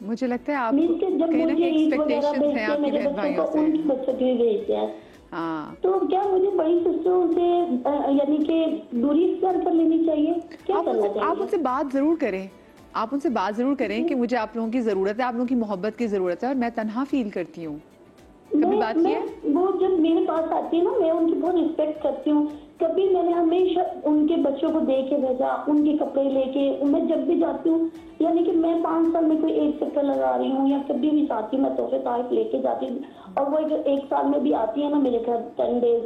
[SPEAKER 1] मुझे लगता है आप
[SPEAKER 8] मीन्स के जब
[SPEAKER 1] कहीं ना
[SPEAKER 8] मुझे
[SPEAKER 1] कहीं
[SPEAKER 8] ईद वगैरह
[SPEAKER 1] एक्सपेक्टेशंस हैं
[SPEAKER 8] भेजते हैं
[SPEAKER 1] आपके
[SPEAKER 8] मेरे
[SPEAKER 1] बहन
[SPEAKER 8] बच्चों
[SPEAKER 1] भाइयों
[SPEAKER 8] को,
[SPEAKER 1] से।
[SPEAKER 8] उनके बच्चों के भी भेजते हैं।
[SPEAKER 1] हाँ,
[SPEAKER 8] तो क्या मुझे बड़ी सिस्टरों से यानी कि दूरी इख्तियार कर लेनी चाहिए? क्या करना
[SPEAKER 1] आप
[SPEAKER 8] चाहिए?
[SPEAKER 1] उनसे बात जरूर करें। आप उनसे बात जरूर करें कि मुझे आप लोगों की जरूरत है, आप लोगों की मोहब्बत की जरूरत है और मैं तन्हा फील करती हूँ। कभी बात की है?
[SPEAKER 8] वो जब मेरे पास आती है ना, मैं उनकी बहुत रिस्पेक्ट करती हूँ। कभी मैंने हमेशा उनके बच्चों को दे के भेजा, उनके कपड़े लेके। मैं जब भी जाती हूँ, यानी कि मैं 5 साल में कोई 1 चक्कर लगा रही हूँ या कभी भी जाती हूँ, मैं तोहफे तोहफ लेके जाती हूँ। और वो 1 साल में भी आती है ना मेरे घर 10 डेज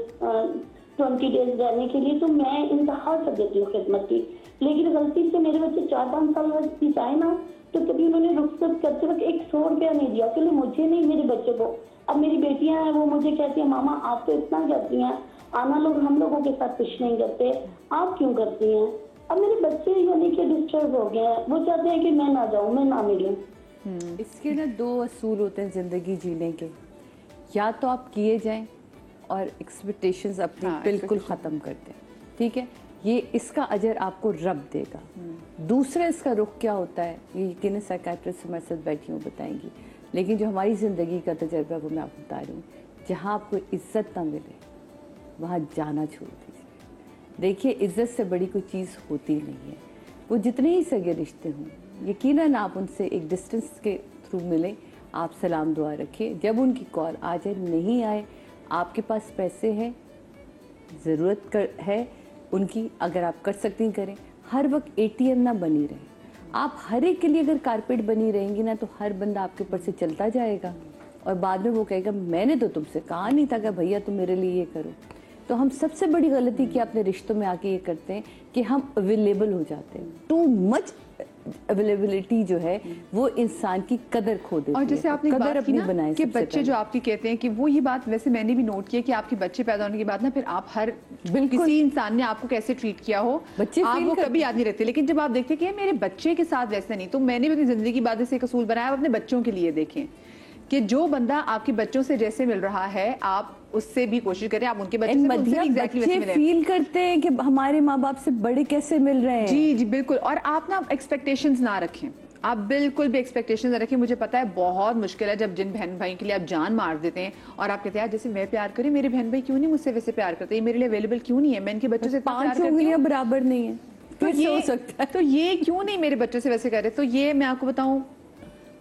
[SPEAKER 8] 20 डेज रहने के लिए, तो मैं इंतहा कर देती हूँ खिदमत की। लेकिन गलती से मेरे बच्चे 4-5 साल भी जाए ना, तो कभी उन्होंने रुखसत करते वक्त 100 रुपया नहीं दिया, चलो मुझे नहीं, मेरे बच्चे को। अब मेरी बेटियां हैं, वो मुझे कहती है मामा आप तो इतना करती हैं, आना लोग हम लोगों के साथ कुछ नहीं करते, आप क्यों करती हैं? अब मेरे बच्चे यानी कि डिस्टर्ब हो गए हैं, वो चाहते हैं कि मैं ना जाऊं, मैं ना मिलूं।
[SPEAKER 2] इसके ना 2 असूल होते हैं ज़िंदगी जीने के। या तो आप किए जाएं और एक्सपेक्टेशंस अपनी बिल्कुल ख़त्म कर दें, ठीक है, ये इसका अजर आपको रब देगा। दूसरा इसका रुख क्या होता है, ये यकीन साइकियाट्रिस्ट हमारे साथ बैठी हूँ बताएंगी। लेकिन जो हमारी ज़िंदगी का तजर्बा है वो मैं आपको बता रही हूँ। जहाँ आपको इज्जत ना मिले वहाँ जाना छोड़ दीजिए। देखिए, इज्जत से बड़ी कोई चीज़ होती नहीं है। वो जितने ही सगे रिश्ते हों, यकीनन आप उनसे एक डिस्टेंस के थ्रू मिलें, आप सलाम दुआ रखिए। जब उनकी कॉल आ जाए, नहीं आए, आपके पास पैसे हैं, ज़रूरत है उनकी, अगर आप कर सकती हैं करें। हर वक्त ATM ना बनी रहे। आप हर एक के लिए अगर कारपेट बनी रहेंगी ना, तो हर बंदा आपके ऊपर से चलता जाएगा और बाद में वो कहेगा मैंने तो तुमसे कहा नहीं था कि भैया तुम मेरे लिए ये करो। तो हम सबसे बड़ी गलती की अपने रिश्तों में आके ये करते हैं कि हम अवेलेबल हो जाते हैं। टू मच अवेलेबिलिटी जो है वो इंसान की कदर खो देती है।
[SPEAKER 1] और जैसे आपने एक बात की ना
[SPEAKER 2] बनाए
[SPEAKER 1] कि बच्चे जो आपकी कहते हैं कि वो ये बात वैसे मैंने भी नोट किया कि आपके बच्चे पैदा होने के बाद ना फिर आप हर किसी इंसान ने आपको कैसे ट्रीट किया हो
[SPEAKER 2] बच्चे
[SPEAKER 1] आप वो कभी याद नहीं रहते। लेकिन जब आप देखते हैं कि मेरे बच्चे के साथ वैसे नहीं, तो मैंने भी अपनी जिंदगी की बात से एक असूल बनाया, अपने बच्चों के लिए देखें कि जो बंदा आपके बच्चों से जैसे मिल रहा है आप उससे भी कोशिश करें आप उनके बच्चे से एग्जैक्टली वैसे मिलें।
[SPEAKER 2] फील करते हैं कि हमारे माँ बाप से बड़े कैसे मिल रहे हैं।
[SPEAKER 1] जी जी बिल्कुल। और आप ना एक्सपेक्टेशंस ना रखें, आप बिल्कुल भी एक्सपेक्टेशंस ना रखें। मुझे पता है बहुत मुश्किल है जब जिन बहन भाई के लिए आप जान मार देते हैं और आप कहते हैं जैसे मैं प्यार करी, मेरे बहन भाई क्यों नहीं मुझसे वैसे प्यार करते, ये मेरे लिए अवेलेबल क्यों नहीं है, मैं इनके बच्चों से इतना प्यार करती हूं,
[SPEAKER 2] बराबर नहीं है,
[SPEAKER 1] तो ये हो सकता है, तो ये क्यों नहीं मेरे बच्चों से वैसे करे। तो ये मैं आपको बताऊं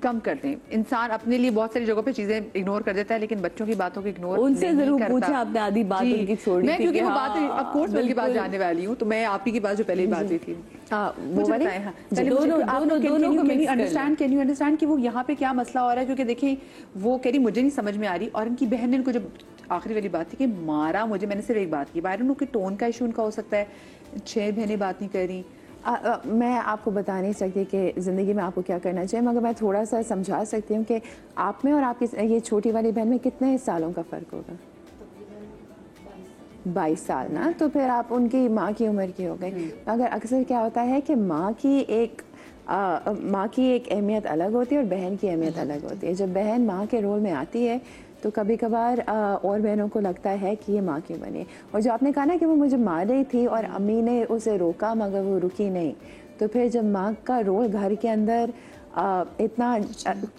[SPEAKER 1] कम कर दें। इंसान अपने लिए बहुत सारी जगहों पे चीजें इग्नोर कर देता है लेकिन बच्चों की बातों को इग्नोर
[SPEAKER 2] उनसे जरूर पूछा आपने, आधी बात उनकी छोड़ी
[SPEAKER 1] मैं, क्योंकि वो बात
[SPEAKER 2] हाँ,
[SPEAKER 1] ऑफ कोर्स बल्कि बात जानने वाली हूँ, तो मैं आप ही की बात जो पहले बात हुई थी
[SPEAKER 2] वो वाले
[SPEAKER 1] अंडरस्टैंड कि वो यहाँ पे क्या मसला हो रहा है। क्योंकि देखिए वो कह रही मुझे नहीं समझ में आ रही और इनकी बहन ने इनको जब आखिरी वाली बात थी कि मारा मुझे, मैंने सिर्फ एक बात की, बाहर उनके टोन का इशू उनका हो सकता है, 6 बहनें बात नहीं कर रही।
[SPEAKER 4] मैं आपको बता नहीं सकती कि ज़िंदगी में आपको क्या करना चाहिए, मगर मैं थोड़ा सा समझा सकती हूँ कि आप में और आपकी ये छोटी वाली बहन में कितने सालों का फ़र्क होगा? 22 साल ना, तो फिर आप उनकी माँ की उम्र की हो गई। मगर अक्सर क्या होता है कि माँ की एक अहमियत अलग होती है और बहन की अहमियत अलग होती है। जब बहन माँ के रोल में आती है तो कभी कभार और बहनों को लगता है कि ये माँ क्यों बनी। और जो आपने कहा ना कि वो मुझे मार रही थी और अम्मी ने उसे रोका मगर वो रुकी नहीं, तो फिर जब माँ का रोल घर के अंदर इतना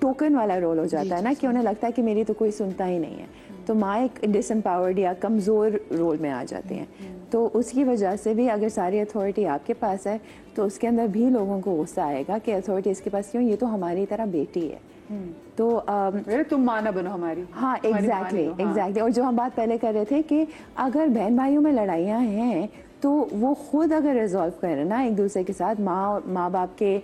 [SPEAKER 4] टोकन वाला रोल हो जाता है ना कि उन्हें लगता है कि मेरी तो कोई सुनता ही नहीं है, तो माँ एक डिसएम्पावर्ड या कमज़ोर रोल में आ जाती हैं। तो उसकी वजह से भी अगर सारी अथॉरिटी आपके पास है तो उसके अंदर भी लोगों को गुस्सा आएगा कि अथॉरिटी इसके पास क्यों, ये तो हमारी तरह बेटी है। तो
[SPEAKER 1] तुम माँ ना बनो हमारी।
[SPEAKER 4] हाँ, एग्जैक्टली। और जो हम बात पहले कर रहे थे कि अगर बहन भाइयों में लड़ाइयाँ हैं तो वो खुद अगर रिजॉल्व करें ना एक दूसरे के साथ, माँ बाप के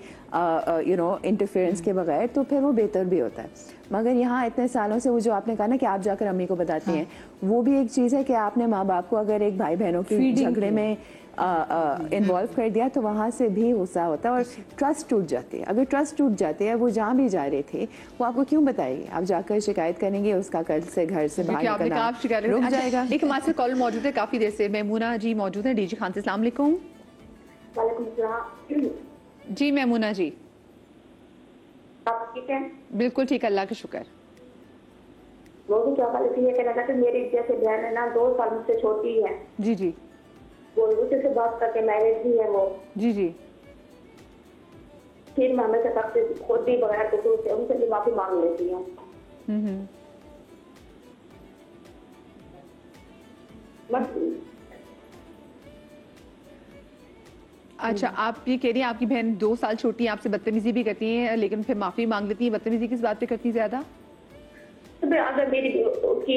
[SPEAKER 4] इंटरफेरेंस के बगैर, तो फिर वो बेहतर भी होता है। मगर यहाँ इतने सालों से वो जो आपने कहा ना कि आप जाकर अम्मी को बताती हैं, वो भी एक चीज़ है कि आपने माँ बाप को अगर एक भाई बहनों की झगड़े में इन्वॉल्व कर दिया तो वहाँ से भी गुस्सा होता है और ट्रस्ट टूट जाती है। अगर ट्रस्ट टूट जाती है, वो जहाँ भी जा रहे थे वो आपको क्यों बताएगी, आप जाकर शिकायत करेंगे, उसका कल से घर से बाहर निकलना रुक जाएगा।
[SPEAKER 1] एक हमारे से कॉल मौजूद है काफी देर से, मैमूना जी मौजूद है डीजी खान से। अस्सलाम वालेकुम।
[SPEAKER 8] वालेकुम सलाम।
[SPEAKER 1] जी मैमूना जी,
[SPEAKER 8] आप ठीक है?
[SPEAKER 1] बिल्कुल ठीक, अल्लाह का शुक्र।
[SPEAKER 8] वो भी क्या पॉलिसी है कहना था, मेरी जैसे बहन है ना 2 साल मुझसे छोटी है।
[SPEAKER 1] जी जी
[SPEAKER 8] वो दूसरे से बात करके मैरिज भी है वो।
[SPEAKER 1] जी जी
[SPEAKER 8] फिर मैं हमेशा सबसे खुद भी बगैर कसूर से उनसे भी माफी मांग लेती हूँ। बस।
[SPEAKER 1] अच्छा, आप ये कह रही हैं आपकी बहन 2 साल छोटी है, आपसे बदतमीजी भी करती है लेकिन फिर माफी मांग लेती है। बदतमीजी किस बात पे करती है ज्यादा?
[SPEAKER 8] तो अगर मेरी उसकी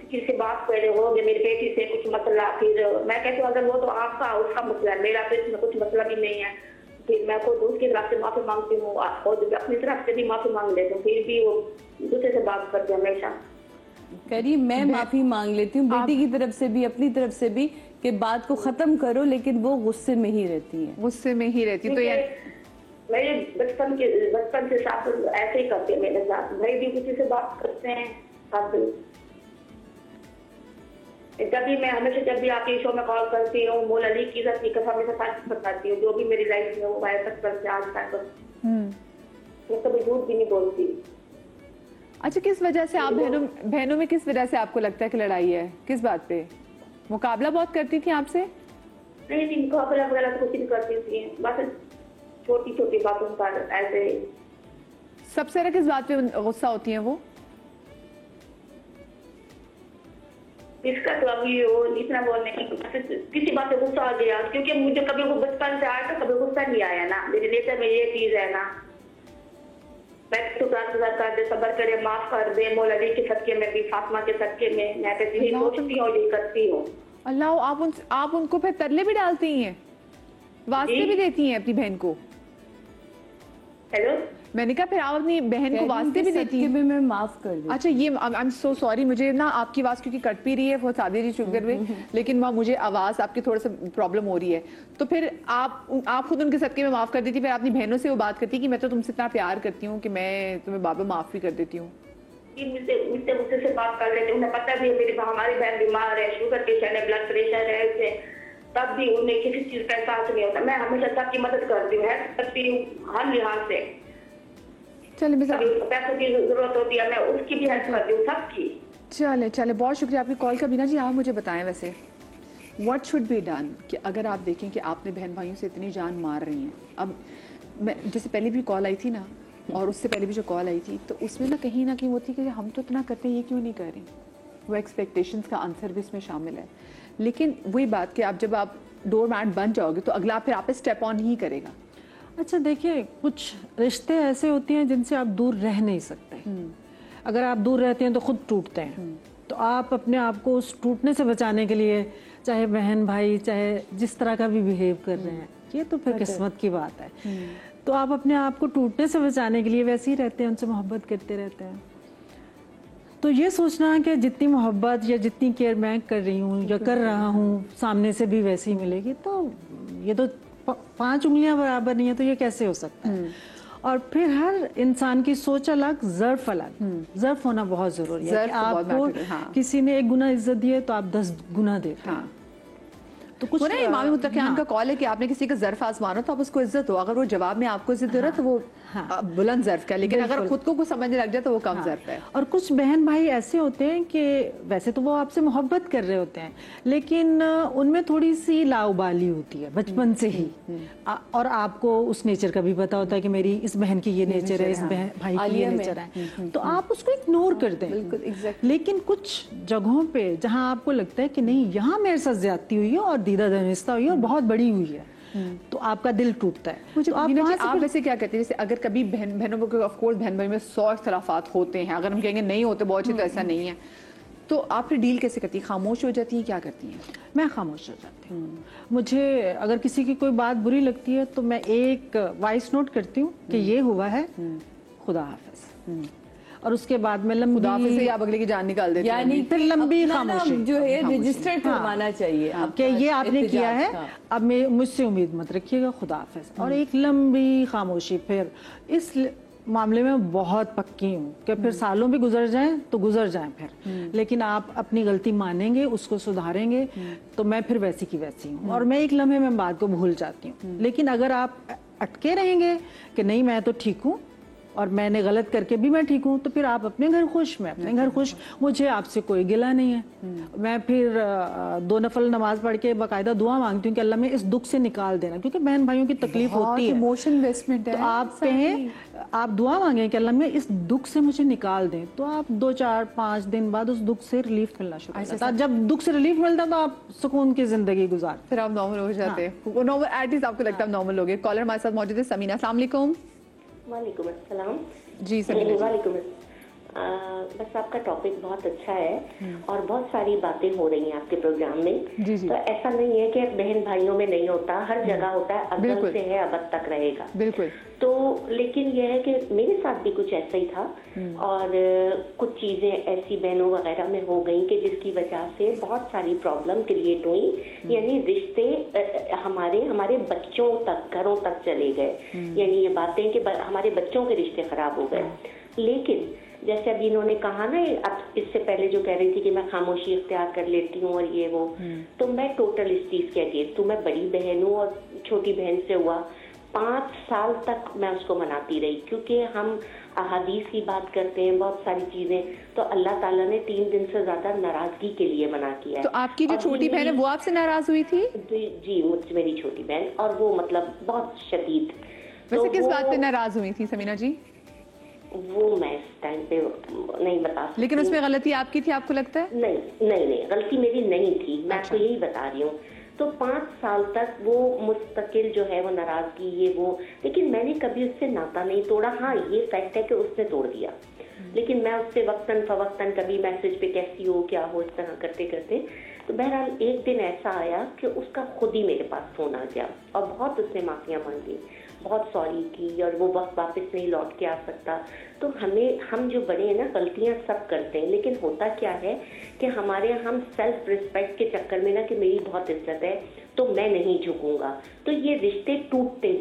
[SPEAKER 8] किसी से बात कर रहे हो, मेरी बेटी से कुछ मसला, फिर मैं कहती हूँ अगर वो तो आपका उसका मसला है, मेरा तो इसमें कुछ मसला भी नहीं है, फिर मैं खुद उसकी तरफ से माफी मांगती हूँ और अपनी तरफ से भी माफी मांग लेती हूँ, फिर भी वो दूसरे से बात करते हैं हमेशा।
[SPEAKER 2] करीब मैं माफी मांग लेती हूँ बेटी की तरफ से भी, अपनी तरफ से भी, कि बात को खत्म करो, लेकिन वो गुस्से में ही रहती है।
[SPEAKER 1] गुस्से में ही रहती है। तो यार
[SPEAKER 8] मेरे बचपन से साथ ऐसे ही करते हैं मेरे साथ, भाई भी किसी से बात करते हैं साथ भी। जब भी आपके शो में कॉल करती हूँ, मौला अली की इज्जत की कसम हमेशा सच बताती हूँ, जो भी मेरी लाइफ में हुआ है बचपन से आज तक मैं कभी झूठ भी नहीं बोलती।
[SPEAKER 1] अच्छा, किस वजह से आप बहनों में किस वजह से आपको लगता है कि लड़ाई है? किस बात पे? मुकाबला बहुत करती थी आपसे?
[SPEAKER 8] नहीं, मुकाबला वगैरह तो कुछ नहीं करती थी, बस छोटी छोटी बातों पर ऐसे।
[SPEAKER 1] सबसे ज्यादा किस बात पे गुस्सा होती हैं वो?
[SPEAKER 8] इसका तो अभी वो इतना वो नहीं, किसी बात पे गुस्सा आ गया, क्योंकि मुझे कभी वो बचपन से आया तो कभी गुस्सा नहीं आया ना, मेरे नेचर में ये चीज है ना। मैं तो कर दे, सब्र करे, माफ कर दे, मौला अली के सदके में भी, फातिमा के सदके में मैं तो यही सोचती हूँ, यही करती हूँ।
[SPEAKER 1] अल्लाह, आप उनको फिर तरले भी डालती हैं, वास्ते भी देती हैं अपनी बहन को?
[SPEAKER 8] हेलो,
[SPEAKER 1] मैंने कहा फिर आप अपनी बहन को वास्ते भी देती हैं?
[SPEAKER 2] मैं माफ कर दूं।
[SPEAKER 1] अच्छा, ये आई एम सो सॉरी, मुझे ना आपकी आवाज़ क्योंकि कट भी रही है बहुत सादी जी शुगर में, लेकिन वहाँ मुझे आवाज़ आपकी थोड़ा सा प्रॉब्लम हो रही है। तो फिर आप खुद उनके सदके में माफ़ कर देती, फिर अपनी बहनों से वो बात करती कि मैं तो तुमसे इतना प्यार करती हूँ कि मैं तुम्हें बाबा माफ़ भी कर देती हूँ?
[SPEAKER 8] मुझसे से बात कर लेते, उन्हें पता भी है मेरी हमारी बहन बीमार है, शुगर पेशेंट है, ब्लड प्रेशर है उसे, तब भी उन्हें किसी चीज का एहसास नहीं होता। मैं हमेशा सबकी मदद करती हूँ, करती हूँ हर लिहाज से।
[SPEAKER 1] चले,
[SPEAKER 8] पैसों की जरूरत होती है, मैं उसकी भी हेल्प करती हूँ, सबकी।
[SPEAKER 1] चले, बहुत शुक्रिया आपकी कॉल का। बीना जी, आप मुझे बताएं वैसे व्हाट शुड बी डन कि अगर आप देखें कि आपने बहन भाइयों से इतनी जान मार रही हैं। अब मैं जैसे पहले भी कॉल आई थी ना, और उससे पहले भी जो कॉल आई थी, तो उसमें ना कहीं वो थी कि हम तो इतना करते हैं, ये क्यों नहीं कर रही? वो एक्सपेक्टेशंस का आंसर भी इसमें शामिल है। लेकिन वही बात कि जब आप डोर मैट बन जाओगे तो अगला फिर आप स्टेप ऑन ही करेगा।
[SPEAKER 3] अच्छा देखिए, कुछ रिश्ते ऐसे होते हैं जिनसे आप दूर रह नहीं सकते। अगर आप दूर रहते हैं तो खुद टूटते हैं। तो आप अपने आप को उस टूटने से बचाने के लिए, चाहे बहन भाई चाहे जिस तरह का भी बिहेव कर रहे हैं, ये तो फिर किस्मत की बात है। तो आप अपने आप को टूटने से बचाने के लिए वैसे ही रहते हैं, उनसे मोहब्बत करते रहते हैं। तो ये सोचना है कि जितनी मोहब्बत या जितनी केयर मैं कर रही हूँ या कर रहा हूँ, सामने से भी वैसी ही मिलेगी, तो ये तो 5 उंगलियां बराबर नहीं है, तो ये कैसे हो सकता है? और फिर हर इंसान की सोच अलग, ज़र्फ अलग। ज़र्फ होना बहुत जरूरी है
[SPEAKER 1] ज़र्फ
[SPEAKER 3] कि
[SPEAKER 1] तो बहुत
[SPEAKER 3] आपको
[SPEAKER 1] matter है, हाँ।
[SPEAKER 3] किसी ने 1 गुना इज्जत दी है तो आप 10 गुना देते हैं।
[SPEAKER 1] हाँ।
[SPEAKER 3] तो कुछ
[SPEAKER 1] वो ना इमाम मुत्तकियान
[SPEAKER 3] हाँ।
[SPEAKER 1] का कॉल है कि आपने किसी का ज़र्फ आजमानो तो आप उसको इज्जत हो, अगर वो जवाब में आपको इज्जत दे रहा है तो वो बुलंद ज़र्फ का, लेकिन अगर
[SPEAKER 3] बिल्कुल।
[SPEAKER 1] खुद को कुछ समझने लग जाए तो वो कम ज़र्फ है।
[SPEAKER 3] और कुछ बहन भाई ऐसे होते हैं कि वैसे तो वो आपसे मोहब्बत कर रहे होते हैं, लेकिन उनमें थोड़ी सी लाउबाली होती है बचपन से ही। और आपको उस नेचर का भी पता होता है कि मेरी इस बहन की ये नेचर है, इस भाई की ये
[SPEAKER 2] आलिया में।
[SPEAKER 3] नेचर है, तो आप उसको इग्नोर करते हैं।
[SPEAKER 2] बिल्कुल, exactly।
[SPEAKER 3] लेकिन कुछ जगहों पे जहां आपको लगता है कि नहीं, यहाँ मेरे साथ ज्यादती हुई है और दीदा दनिस्ता हुई है और बहुत बड़ी हुई है, तो आपका दिल टूटता है।
[SPEAKER 1] मुझे
[SPEAKER 3] तो आप
[SPEAKER 1] मीना जी,
[SPEAKER 3] वहाँ से
[SPEAKER 1] आप
[SPEAKER 3] फिर-
[SPEAKER 1] वैसे क्या कहते हैं, जैसे अगर कभी बहनों में, ऑफ कोर्स बहन भाई में 100 इख्तलाफात होते हैं, अगर हम कहेंगे नहीं होते बहुत अच्छी, तो ऐसा नहीं है, तो आप फिर डील कैसे करती हैं? खामोश हो जाती हैं, क्या करती हैं?
[SPEAKER 3] मैं खामोश हो जाती हूँ। मुझे अगर किसी की कोई बात बुरी लगती है तो मैं एक वॉइस नोट करती हूँ कि ये हुआ है, खुदा हाफिज, और उसके बाद मैं लंबी
[SPEAKER 1] खुदा हाफिज़ से आप अगले की जान निकाल देती हैं।
[SPEAKER 2] यानी
[SPEAKER 3] फिर लंबी
[SPEAKER 2] अपना नाम
[SPEAKER 3] खामोशी
[SPEAKER 2] जो है
[SPEAKER 3] खामोशी।
[SPEAKER 2] रजिस्टर्ड करवाना चाहिए
[SPEAKER 3] कि
[SPEAKER 2] आपका
[SPEAKER 3] ये आपने किया है,
[SPEAKER 2] एहतजाज का।
[SPEAKER 3] अब मैं मुझसे उम्मीद मत रखिएगा, खुदा हाफिज। और एक लंबी खामोशी। फिर इस मामले में बहुत पक्की हूँ कि फिर सालों भी गुजर जाएं तो गुजर जाएं फिर, लेकिन आप अपनी गलती मानेंगे, उसको सुधारेंगे, तो मैं फिर वैसी की वैसी हूँ और मैं एक लम्हे में बात को भूल जाती हूँ। लेकिन अगर आप अटके रहेंगे कि नहीं मैं तो ठीक हूँ और मैंने गलत करके भी मैं ठीक हूँ, तो फिर आप अपने घर खुश, मैं अपने घर खुश, मुझे आपसे कोई गिला नहीं है। मैं फिर 2 नफल नमाज पढ़ के बाकायदा दुआ मांगती हूँ कि अल्लाह में इस दुख से निकाल देना, क्योंकि बहन भाइयों की तकलीफ होती है,
[SPEAKER 1] इमोशन इन्वेस्टमेंट है।
[SPEAKER 3] तो आप कहें, आप दुआ मांगे कि अल्लाह में इस दुख से मुझे निकाल दें, तो आप 2, 4, 5 दिन बाद उस दुख से रिलीफ मिलना शुरू हो जाता है। जब दुख से रिलीफ मिलता है तो आप सुकून की जिंदगी गुजारते।
[SPEAKER 1] फिर आप नॉर्मल हो जाते हैं। वो नॉर्मल एटलीस्ट आपको लगता है नॉर्मल हो गए। कॉलर हमारे साथ मौजूद है समीना। अस्सलाम वालेकुम।
[SPEAKER 8] वालेकुम अस्सलाम।
[SPEAKER 1] जी समीना जी।
[SPEAKER 8] वालेकुम। बस आपका टॉपिक बहुत अच्छा है और बहुत सारी बातें हो रही हैं आपके प्रोग्राम में।
[SPEAKER 1] जी जी।
[SPEAKER 8] तो ऐसा नहीं है कि बहन भाइयों में नहीं होता, हर जगह होता है, अव्वल
[SPEAKER 1] बिल्कुल।
[SPEAKER 8] से है अब तक रहेगा।
[SPEAKER 1] बिल्कुल।
[SPEAKER 8] तो लेकिन यह है कि मेरे साथ भी कुछ ऐसा ही था और कुछ चीजें ऐसी बहनों वगैरह में हो गई कि जिसकी वजह से बहुत सारी प्रॉब्लम क्रिएट हुई, यानी रिश्ते हमारे बच्चों तक, घरों तक चले गए। यानी ये बातें कि हमारे बच्चों के रिश्ते खराब हो गए। लेकिन जैसे अभी इन्होंने कहा ना, अब इससे पहले जो कह रही थी कि मैं खामोशी इख्तियार कर लेती हूँ और ये वो, तो मैं टोटल इस चीज के अगेंस्ट हूँ। मैं बड़ी बहन हूँ और छोटी बहन से हुआ 5 साल तक मैं उसको मनाती रही, क्योंकि हम अहादीस की बात करते हैं, बहुत सारी चीजें, तो अल्लाह ताला ने 3 दिन से ज्यादा नाराजगी के लिए मना किया है।
[SPEAKER 1] तो आपकी जो छोटी बहन है वो आपसे नाराज हुई थी?
[SPEAKER 8] जी, मुझसे मेरी छोटी बहन, और वो मतलब बहुत शदीद।
[SPEAKER 1] वैसे
[SPEAKER 8] तो
[SPEAKER 1] किस
[SPEAKER 8] वो-
[SPEAKER 1] बात पे नाराज हुई थी समीना जी?
[SPEAKER 8] वो मैं इस टाइम पे नहीं बता सकती।
[SPEAKER 1] लेकिन उसमें गलती आपकी थी, आपको लगता है?
[SPEAKER 8] नहीं, गलती मेरी नहीं थी, मैं आपको यही बता रही हूँ। तो 5 साल तक वो मुस्तकिल जो है वो नाराजगी, ये वो, लेकिन मैंने कभी उससे नाता नहीं तोड़ा। हाँ, ये फैक्ट है कि उसने तोड़ दिया, लेकिन मैं उससे वक्तन फवक्तन कभी मैसेज पे कैसी हो, क्या हो, इस तरह करते करते, तो बहरहाल एक दिन ऐसा आया कि उसका खुद ही मेरे पास फोन आ गया और बहुत उसने माफियां मांगी, बहुत सॉरी की, और वो वक्त वापस नहीं लौट के आ सकता। तो हम जो बड़े हैं ना, गलतियां सब करते हैं, लेकिन होता क्या है कि हम सेल्फ रिस्पेक्ट के चक्कर में ना, कि मेरी बहुत इज्जत है तो मैं नहीं झुकूंगा, तो ये रिश्ते टूटते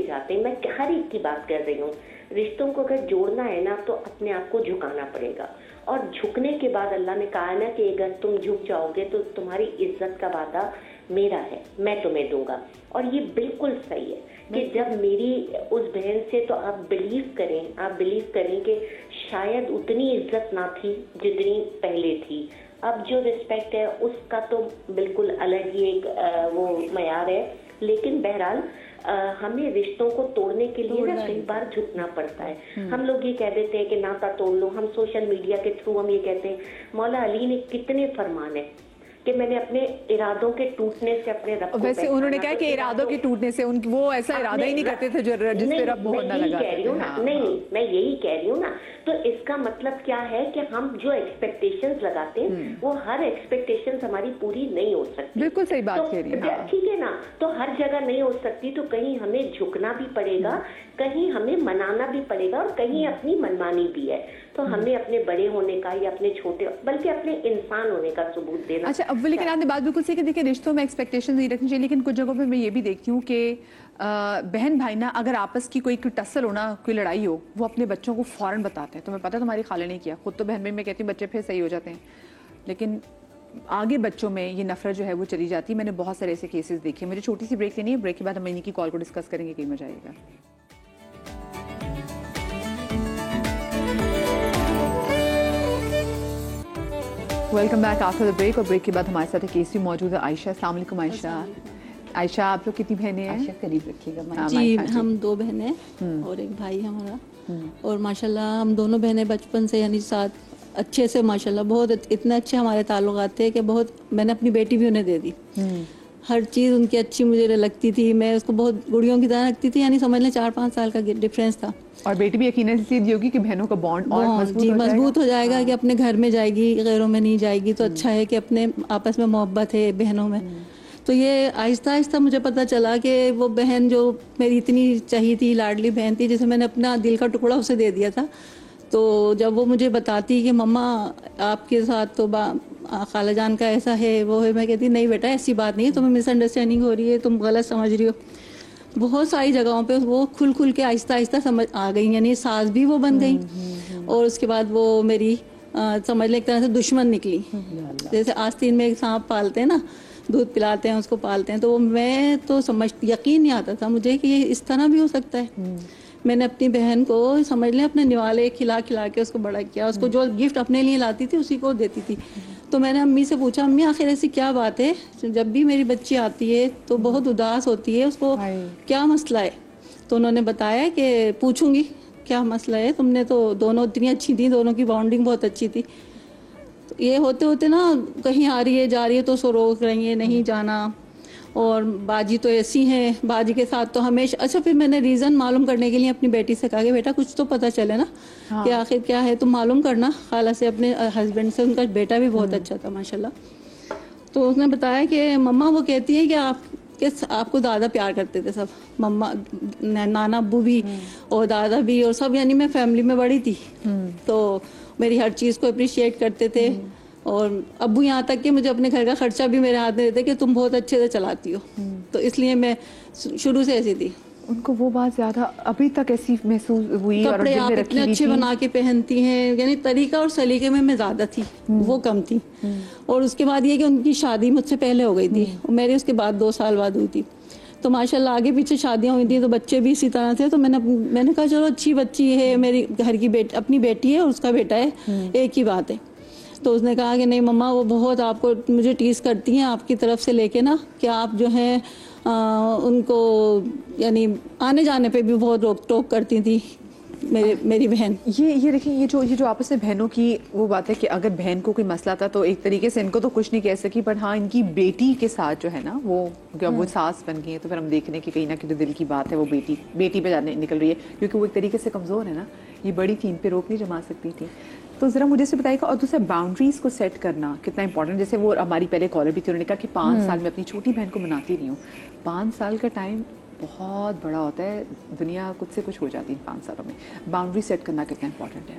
[SPEAKER 8] जाते। मैं हर एक की बात कर रही हूँ। रिश्तों को अगर जोड़ना है ना, तो अपने आप को झुकाना पड़ेगा, और झुकने के बाद अल्लाह ने कहा है ना कि अगर तुम झुक जाओगे तो तुम्हारी इज्जत का वादा मेरा है, मैं तुम्हें दूंगा। और ये बिल्कुल सही है कि जब मेरी उस बहन से, तो आप बिलीव करें कि शायद उतनी इज्जत ना थी जितनी पहले थी। अब जो रिस्पेक्ट है उसका तो बिल्कुल अलग ही एक वो मयार है। लेकिन बहरहाल हमें रिश्तों को तोड़ने के लिए ना कई बार झुकना पड़ता है। हम लोग ये कह देते हैं कि नाता तोड़ लो, हम सोशल मीडिया के थ्रू हम ये कहते हैं। मौला अली ने कितने फरमान है कि मैंने अपने इरादों के टूटने से अपने रब को
[SPEAKER 1] वैसे उन्होंने कहा कि इरादों के टूटने से वो ऐसा इरादा ही नहीं करते थे जिस पे रब मोहर ना लगाते थे।
[SPEAKER 8] नहीं, मैं यही कह रही हूँ ना। तो इसका मतलब क्या है कि हम जो एक्सपेक्टेशंस लगाते हैं वो हर एक्सपेक्टेशंस हमारी पूरी नहीं हो सकती।
[SPEAKER 1] बिल्कुल सही बात कह रही हैं।
[SPEAKER 8] ठीक है,
[SPEAKER 9] ना, तो हर जगह नहीं हो सकती, तो कहीं हमें झुकना भी पड़ेगा, कहीं हमें मनाना भी पड़ेगा और कहीं अपनी मनमानी भी है। तो हमें अपने बड़े होने का या अपने छोटे बल्कि अपने इंसान होने का सबूत देना।
[SPEAKER 1] अच्छा, अब लेकिन आपने बात बिल्कुल सही कि देखिए रिश्तों में एक्सपेक्टेशन नहीं रखनी चाहिए, लेकिन कुछ जगहों पे मैं ये भी देखती हूँ कि बहन भाई ना अगर आपस की कोई टसल हो ना, कोई लड़ाई हो, वो अपने बच्चों को फौरन बताते हैं, तुम्हें पता है तुम्हारी खाले ने किया। खुद तो बहन भाई में कहती हूँ बच्चे फिर सही हो जाते हैं, लेकिन आगे बच्चों में ये नफरत जो है वो चली जाती है। मैंने बहुत सारे ऐसे केसेस देखे। मुझे छोटी सी ब्रेक लेनी है, ब्रेक के बाद हम इन्हीं की कॉल को डिस्कस करेंगे, कहीं मजा आएगा। Welcome back after the break. और ब्रेक के बाद हमारे साथ एक केसी मौजूद है, आयशा। अस्सलाम वालेकुम आयशा। आयशा, आप लोग कितनी बहनें हैं?
[SPEAKER 2] आयशा करीब रखिएगा।
[SPEAKER 10] जी, हम 2 बहनें और एक भाई है हमारा। और माशाल्लाह हम दोनों बहनें बचपन से यानी साथ अच्छे से माशाल्लाह बहुत इतने अच्छे हमारे ताल्लुकात थे कि बहुत मैंने अपनी बेटी भी उन्हें दे दी। हर चीज़ उनकी अच्छी मुझे लगती थी, मैं उसको बहुत गुड़ियों की तरह रखती थी, यानी समझ लें 4-5 साल का डिफरेंस था।
[SPEAKER 1] और बेटी भी यकीनन इसलिए दी होगी कि बहनों का बॉन्ड और
[SPEAKER 10] मजबूत हो जाएगा कि अपने घर में जाएगी, गैरों में नहीं जाएगी, तो अच्छा है कि अपने आपस में मोहब्बत है बहनों में। तो ये आहिस्ता आहिस्ता मुझे पता चला कि वो बहन जो मेरी इतनी चाहिए थी, लाडली बहन थी, जिसे मैंने अपना दिल का टुकड़ा उसे दे दिया था, तो जब वो मुझे बताती कि मम्मा आपके साथ तो खाला जान का ऐसा है वो है, मैं कहती नहीं बेटा ऐसी बात नहीं है, तुम्हें मिसअंडरस्टैंडिंग हो रही है, तुम गलत समझ रही हो। बहुत सारी जगहों पे वो खुल के आहिस्ता आहिस्ता समझ आ गई, यानी सास भी वो बन गई। और उसके बाद वो मेरी समझ लें एक तरह से दुश्मन निकली। जैसे आस्तीन में एक सांप पालते हैं ना, दूध पिलाते हैं उसको, पालते हैं, तो वो मैं तो यकीन नहीं आता था मुझे कि ये इस तरह भी हो सकता है। मैंने अपनी बहन को समझ लें अपने निवाले खिला के उसको बड़ा किया, उसको जो गिफ्ट अपने लिए लाती थी उसी को देती थी। तो मैंने अम्मी से पूछा, अम्मी आखिर ऐसी क्या बात है, जब भी मेरी बच्ची आती है तो बहुत उदास होती है, उसको क्या मसला है? तो उन्होंने बताया कि पूछूंगी क्या मसला है, तुमने तो दोनों इतनी अच्छी थी, दोनों की बॉन्डिंग बहुत अच्छी थी। तो ये होते होते ना कहीं आ रही है जा रही है तो उसको रोक रही है नहीं जाना, और बाजी तो ऐसी हैं, बाजी के साथ तो हमेशा। अच्छा, फिर मैंने रीज़न मालूम करने के लिए अपनी बेटी से कहा कि बेटा कुछ तो पता चले ना, कि आखिर क्या है, तुम मालूम करना खाला से, अपने हस्बैंड से। उनका बेटा भी बहुत अच्छा था माशाल्लाह। तो उसने बताया कि मम्मा वो कहती है कि आपको दादा प्यार करते थे सब, मम्मा नाना अब्बू भी और दादा भी और सब, यानी मैं फैमिली में बड़ी थी, तो मेरी हर चीज़ को अप्रिशिएट करते थे। और अब्बू यहाँ तक कि मुझे अपने घर का खर्चा भी मेरे हाथ में देते कि तुम बहुत अच्छे से चलाती हो, तो इसलिए मैं शुरू से ऐसी थी।
[SPEAKER 1] उनको वो बात ज्यादा अभी तक ऐसी महसूस हुई।
[SPEAKER 10] कपड़े आप इतने अच्छे बना के पहनती हैं, यानी तरीका और सलीके में मैं ज्यादा थी, वो कम थी। और उसके बाद ये कि उनकी शादी मुझसे पहले हो गई थी, मेरे उसके बाद 2 साल बाद हुई थी। तो माशाल्लाह आगे पीछे शादियां हुई थी तो बच्चे भी इसी तरह थे। तो मैंने कहा चलो अच्छी बच्ची है, मेरी घर की अपनी बेटी है और उसका बेटा है, एक ही बात है। तो उसने कहा कि नहीं मम्मा वो बहुत आपको मुझे टीज करती हैं आपकी तरफ से लेके ना, कि आप जो है उनको यानी आने जाने पे भी बहुत रोक टोक करती थी मेरी बहन।
[SPEAKER 1] ये देखिए, ये जो आपस में बहनों की वो बात है कि अगर बहन को कोई मसला था तो एक तरीके से इनको तो कुछ नहीं कह सकी, पर हाँ इनकी बेटी के साथ जो है ना वो जब वो सास बन गई है तो फिर हम देख रहे हैं कि कहीं ना कहीं दिल की बात है वो बेटी पे जाने निकल रही है, क्योंकि वो एक तरीके से कमजोर है ना, ये बड़ी थी, इन पे रोक नहीं जमा सकती थी। तो जरा मुझे से बताइएगा। और दूसरा बाउंड्रीज को सेट करना कितना इंपॉर्टेंट। जैसे वो हमारी पहले कॉलर भी थी, उन्होंने कहा कि 5 साल में अपनी छोटी बहन को मनाती रही हूँ। 5 साल का टाइम बहुत बड़ा होता है, दुनिया कुछ से कुछ हो जाती है 5 सालों में। बाउंड्री सेट करना कितना इंपॉर्टेंट है?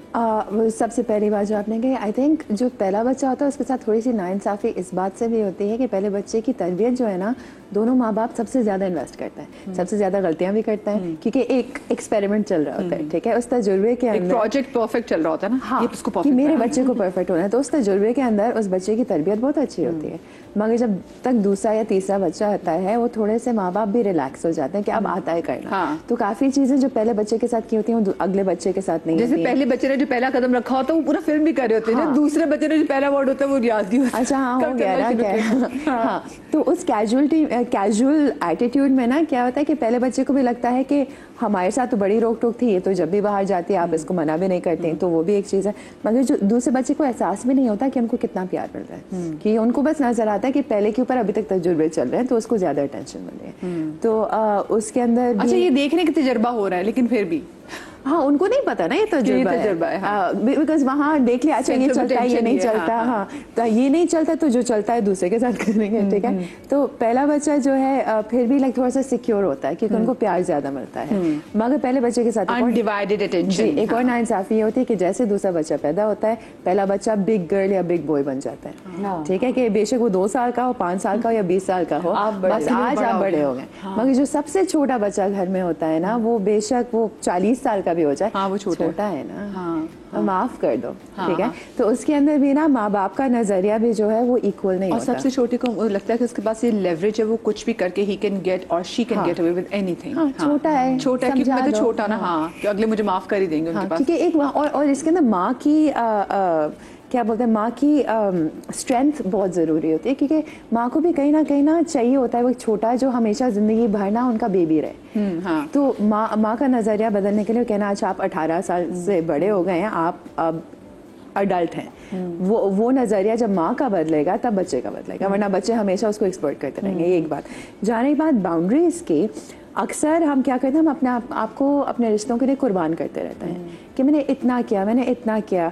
[SPEAKER 4] वो सबसे पहली बात जो आपने कही, आई थिंक जो पहला बच्चा होता है उसके साथ थोड़ी सी नाइंसाफ़ी इस बात से भी होती है कि पहले बच्चे की तरबियत जो है ना, दोनों माँ बाप सबसे ज़्यादा इन्वेस्ट करता है, सबसे ज़्यादा गलतियाँ भी करता है, क्योंकि एक एक्सपेरिमेंट चल रहा होता है, ठीक है, उस तजुर्बे के अंदर
[SPEAKER 1] प्रोजेक्ट परफेक्ट चल रहा होता है ना,
[SPEAKER 4] हाँ, कि मेरे बच्चे को परफेक्ट होना है, तो उस तजुर्बे के अंदर उस बच्चे की तरबियत बहुत अच्छी होती है। मगर जब तक दूसरा या तीसरा बच्चा आता है, वो थोड़े से माँ बाप भी रिलैक्स हो जाते हैं कि अब आता है करना।
[SPEAKER 1] हाँ।
[SPEAKER 4] तो काफी चीजें जो पहले बच्चे के साथ की होती हैं अगले बच्चे के साथ नहीं
[SPEAKER 1] जैसे
[SPEAKER 4] होती
[SPEAKER 1] पहले बच्चे ने जो पहला कदम रखा होता है वो पूरा फिल्म भी कर रहे होते हैं, दूसरे बच्चे ने जो पहला वर्ड होता है वो याद नहीं होता।
[SPEAKER 4] अच्छा, हाँ हो गया ना क्या। हाँ, तो उस कैजुअल एटीट्यूड में ना क्या होता है कि पहले बच्चे को भी लगता है कि हमारे साथ तो बड़ी रोक टोक थी, ये तो जब भी बाहर जाती है आप इसको मना भी नहीं करते हैं, तो वो भी एक चीज़ है। मगर जो दूसरे बच्चे को एहसास भी नहीं होता कि उनको कितना प्यार मिल रहा है, कि उनको बस नजर आता है कि पहले के ऊपर अभी तक तजुर्बे चल रहे हैं तो उसको ज्यादा अटेंशन मिल रही है। तो उसके अंदर
[SPEAKER 1] अच्छा, ये देखने का तजर्बा हो रहा है, लेकिन फिर भी
[SPEAKER 4] हाँ उनको नहीं पता ना ये तजुर्बा है, बिकॉज वहाँ देख लिया अच्छा ये चलता है ये नहीं चलता, हाँ तो ये नहीं चलता तो जो चलता है दूसरे के साथ करेंगे, ठीक है। तो पहला बच्चा जो है फिर भी लाइक थोड़ा सा सिक्योर होता है क्योंकि उनको प्यार ज्यादा मिलता है, मगर पहले बच्चे के साथ
[SPEAKER 1] अनडिवाइडेड अटेंशन।
[SPEAKER 4] एक और नाइंसाफी ये होती है कि जैसे दूसरा बच्चा पैदा होता है पहला बच्चा बिग गर्ल या बिग बॉय बन जाता है, ठीक है, कि बेशक वो 2 साल का हो, 5 साल का हो या 20 साल का हो, बस आज आप बड़े हो गए। मगर जो सबसे छोटा बच्चा घर में होता है ना वो बेशक वो 40 साल का भी हो जाए,
[SPEAKER 1] वो छोटा
[SPEAKER 4] है ना, माफ कर दो, ठीक है। तो उसके अंदर भी ना माँ बाप का नजरिया भी जो है वो इक्वल नहीं
[SPEAKER 1] और
[SPEAKER 4] होता।
[SPEAKER 1] सबसे छोटे को लगता है कि उसके पास ये लेवरेज है, वो कुछ भी करके ही कैन गेट और she can get away with anything.
[SPEAKER 4] छोटा है,
[SPEAKER 1] छोटा है क्योंकि मैं तो छोटा ना, हाँ कि अगले मुझे माफ कर ही देंगे उनके पास।
[SPEAKER 4] क्योंकि एक और इसके अंदर माँ की क्या बोलते हैं, माँ की स्ट्रेंथ बहुत ज़रूरी होती है क्योंकि माँ को भी कहीं ना चाहिए होता है वो छोटा जो हमेशा ज़िंदगी भर ना उनका बेबी रहे। तो माँ का नज़रिया बदलने के लिए कहना अच्छा आप 18 साल से बड़े हो गए हैं, आप अब अडल्ट हैं, वो नज़रिया जब माँ का बदलेगा तब बच्चे का बदलेगा, वरना बच्चे हमेशा उसको एक्सप्लॉइट करते रहेंगे। ये एक बात। जाने के बाद बाउंड्रीज की अक्सर हम क्या करते हैं, हम अपने आपको अपने रिश्तों के लिए कुर्बान करते रहते हैं कि मैंने इतना किया, मैंने इतना किया,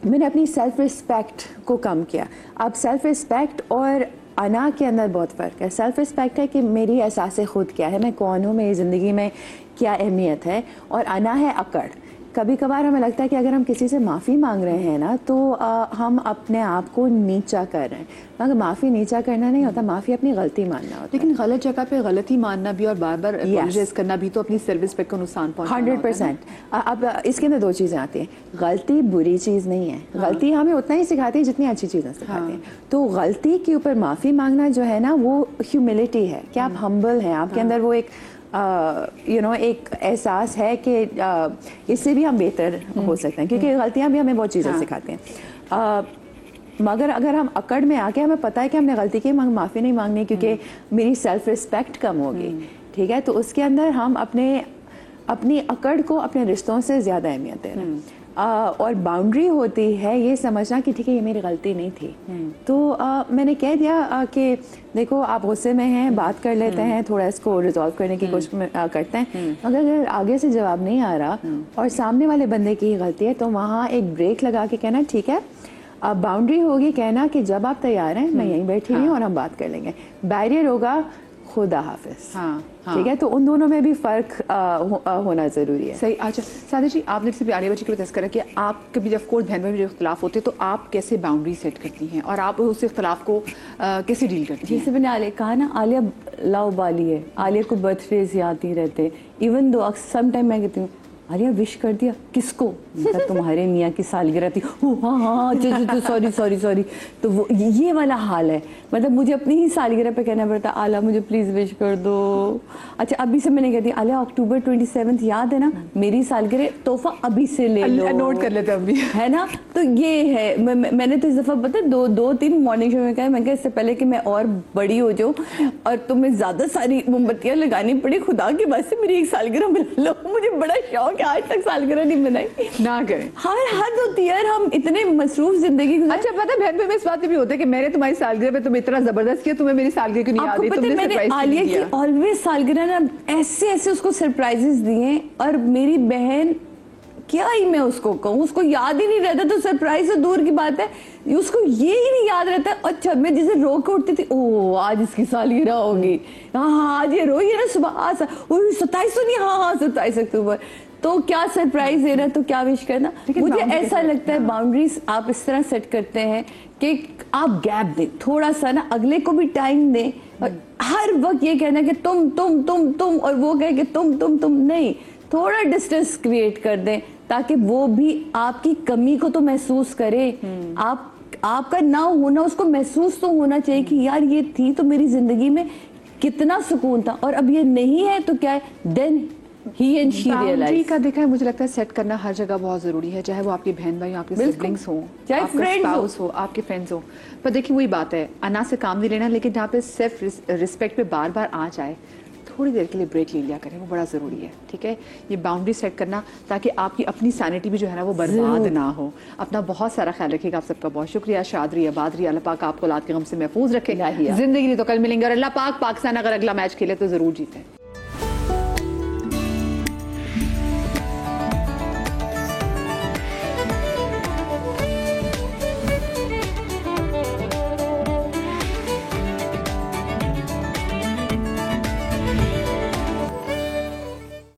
[SPEAKER 4] मैंने अपनी सेल्फ रिस्पेक्ट को कम किया। अब सेल्फ रिस्पेक्ट और अना के अंदर बहुत फ़र्क है। सेल्फ रिस्पेक्ट है कि मेरी एहसास खुद क्या है, मैं कौन हूँ, मेरी ज़िंदगी में क्या अहमियत है, और अना है अकड़। कभी कभार हमें लगता है कि अगर हम किसी से माफ़ी मांग रहे हैं ना तो हम अपने आप को नीचा कर रहे हैं, मगर माफ़ी नीचा करना नहीं होता, माफ़ी अपनी गलती मानना होता है।
[SPEAKER 1] लेकिन गलत जगह पे गलती मानना भी और बार बार अपोलोजाइज करना भी तो अपनी सेल्फ रिस्पेक्ट को नुकसान पहुंचाना
[SPEAKER 4] 100%। अब इसके अंदर 2 चीज़ें आती हैं। गलती बुरी चीज़ नहीं है, गलती हमें उतना ही सिखाती है जितनी अच्छी चीज़ें सिखाती हैं। तो गलती के ऊपर माफ़ी मांगना जो है ना वो ह्यूमिलिटी है कि आप हम्बल हैं, आपके अंदर वो एक एक एहसास है कि इससे भी हम बेहतर हो सकते हैं क्योंकि गलतियां भी हमें बहुत चीज़ें सिखाती हैं। मगर अगर हम अकड़ में आके हमें पता है कि हमने गलती की, माफ़ी नहीं मांगनी क्योंकि मेरी सेल्फ रिस्पेक्ट कम होगी, ठीक है, तो उसके अंदर हम अपनी अकड़ को अपने रिश्तों से ज़्यादा अहमियत दे रहे हैं। और बाउंड्री होती है ये समझना कि ठीक है ये मेरी गलती नहीं थी, तो मैंने कह दिया कि देखो आप गुस्से में हैं, बात कर लेते हैं, थोड़ा इसको रिजॉल्व करने की कोशिश करते हैं, अगर आगे से जवाब नहीं आ रहा और सामने वाले बंदे की गलती है तो वहाँ एक ब्रेक लगा के कहना ठीक है, अब बाउंड्री होगी, कहना कि जब आप तैयार हैं मैं यहीं बैठी हूँ और हम बात कर लेंगे। बैरियर होगा खुदा हाफिज, ठीक है, तो उन दोनों में भी फर्क होना जरूरी है।
[SPEAKER 1] सही। अच्छा सादा जी, आपने जैसे आलिया बच्ची के लिए तस्करा किया, आप कभी जब कोर्स बहन में जो इख्तलाफ होते हैं तो आप कैसे बाउंड्री सेट करती हैं और आप उस इख्तलाफ को कैसे डील करती हैं?
[SPEAKER 2] जैसे मैंने आलिया कहा ना, आलिया लाउबाली है, आलिया को बर्थडेज याद नहीं रहते, इवन दो सम टाइम मैं कहती हूँ आलिया विश कर दिया किसको, तुम्हारे मियाँ की सालगिरह थी, हाँ सॉरी, तो वो ये वाला हाल है। मतलब मुझे अपनी ही सालगिरह पे कहना पड़ता आलिया मुझे प्लीज विश कर दो। अच्छा अभी से मैंने कहती आलिया अक्टूबर 27 याद है ना, मेरी सालगिरह, तोहफा अभी से ले लो,
[SPEAKER 1] नोट कर लेते अभी,
[SPEAKER 2] है ना। तो ये है, मैंने तो इस दफा पता 2-3 मॉर्निंग शो में कहा, मैं इससे पहले कि मैं और बड़ी हो जाऊँ और तुम्हें ज्यादा सारी मोमबत्तियां लगानी पड़ी, खुदा की बात से मेरी एक सालगिरह बना लो। मुझे बड़ा शौक है, आज तक सालगिरह नहीं बनाई,
[SPEAKER 1] ना करें,
[SPEAKER 2] हर हद होती है, हम इतने मसरूफ जिंदगी।
[SPEAKER 1] अच्छा पता है बहन में इस बात भी होता है कि मैंने तुम्हारी सालगिरह पे तुम इतना जबरदस्त किया, तुम्हें मेरी सालगिरह क्यों नहीं याद आई? तुमने सरप्राइज
[SPEAKER 2] आलिया की ऑलवेज सालगिरह ना ऐसे उसको सरप्राइजेस दिए, और मेरी बहन क्या ही मैं उसको कहूँ, उसको याद ही नहीं रहता, तो सरप्राइज तो दूर की बात है, उसको ये ही नहीं याद रहता। अच्छा मैं जिसे रो के उठती थी, ओ आज इसकी सालगिरह होगी, हाँ आज ये रोई है ना सुबह, 27 तो नहीं, हाँ 27 अक्टूबर, तो क्या सरप्राइज देना, तो क्या विश करना। मुझे ऐसा लगता है बाउंड्रीज आप इस तरह सेट करते हैं कि आप गैप दें, थोड़ा सा ना अगले को भी टाइम दें, और हर वक्त ये कहना कि तुम और वो कहे कि तुम नहीं, थोड़ा डिस्टेंस क्रिएट कर दें ताकि वो भी आपकी कमी को तो महसूस करे। आपका ना होना उसको महसूस तो होना चाहिए कि यार ये थी तो मेरी जिंदगी में कितना सुकून था, और अब ये नहीं है तो क्या है, then he and she realize
[SPEAKER 1] का देखा है, मुझे लगता है सेट करना हर जगह बहुत जरूरी है, चाहे वो आपकी बहन भाई, आपके सिबलिंग्स हो,
[SPEAKER 2] चाहे फ्रेंड्स
[SPEAKER 1] हो, आपके फ्रेंड्स हो। पर देखिए वही बात है, अना से काम नहीं लेना, लेकिन जहाँ पे सेल्फ रिस्पेक्ट पे बार बार आ जाए, थोड़ी देर के लिए ब्रेक ले लिया करें, वो बड़ा ज़रूरी है, ठीक है। ये बाउंड्री सेट करना ताकि आपकी अपनी सैनिटी भी जो है ना वो बर्बाद ना हो। अपना बहुत सारा ख्याल रखिएगा। आप सबका बहुत शुक्रिया। शाद रही, आबाद रही, अल्लाह पाक आपको औलाद के गम से महफूज रखे, जिंदगी नहीं तो कल मिलेंगे, और अल्लाह पाक पाकिस्तान अगर अगला मैच खेले तो ज़रूर जीते।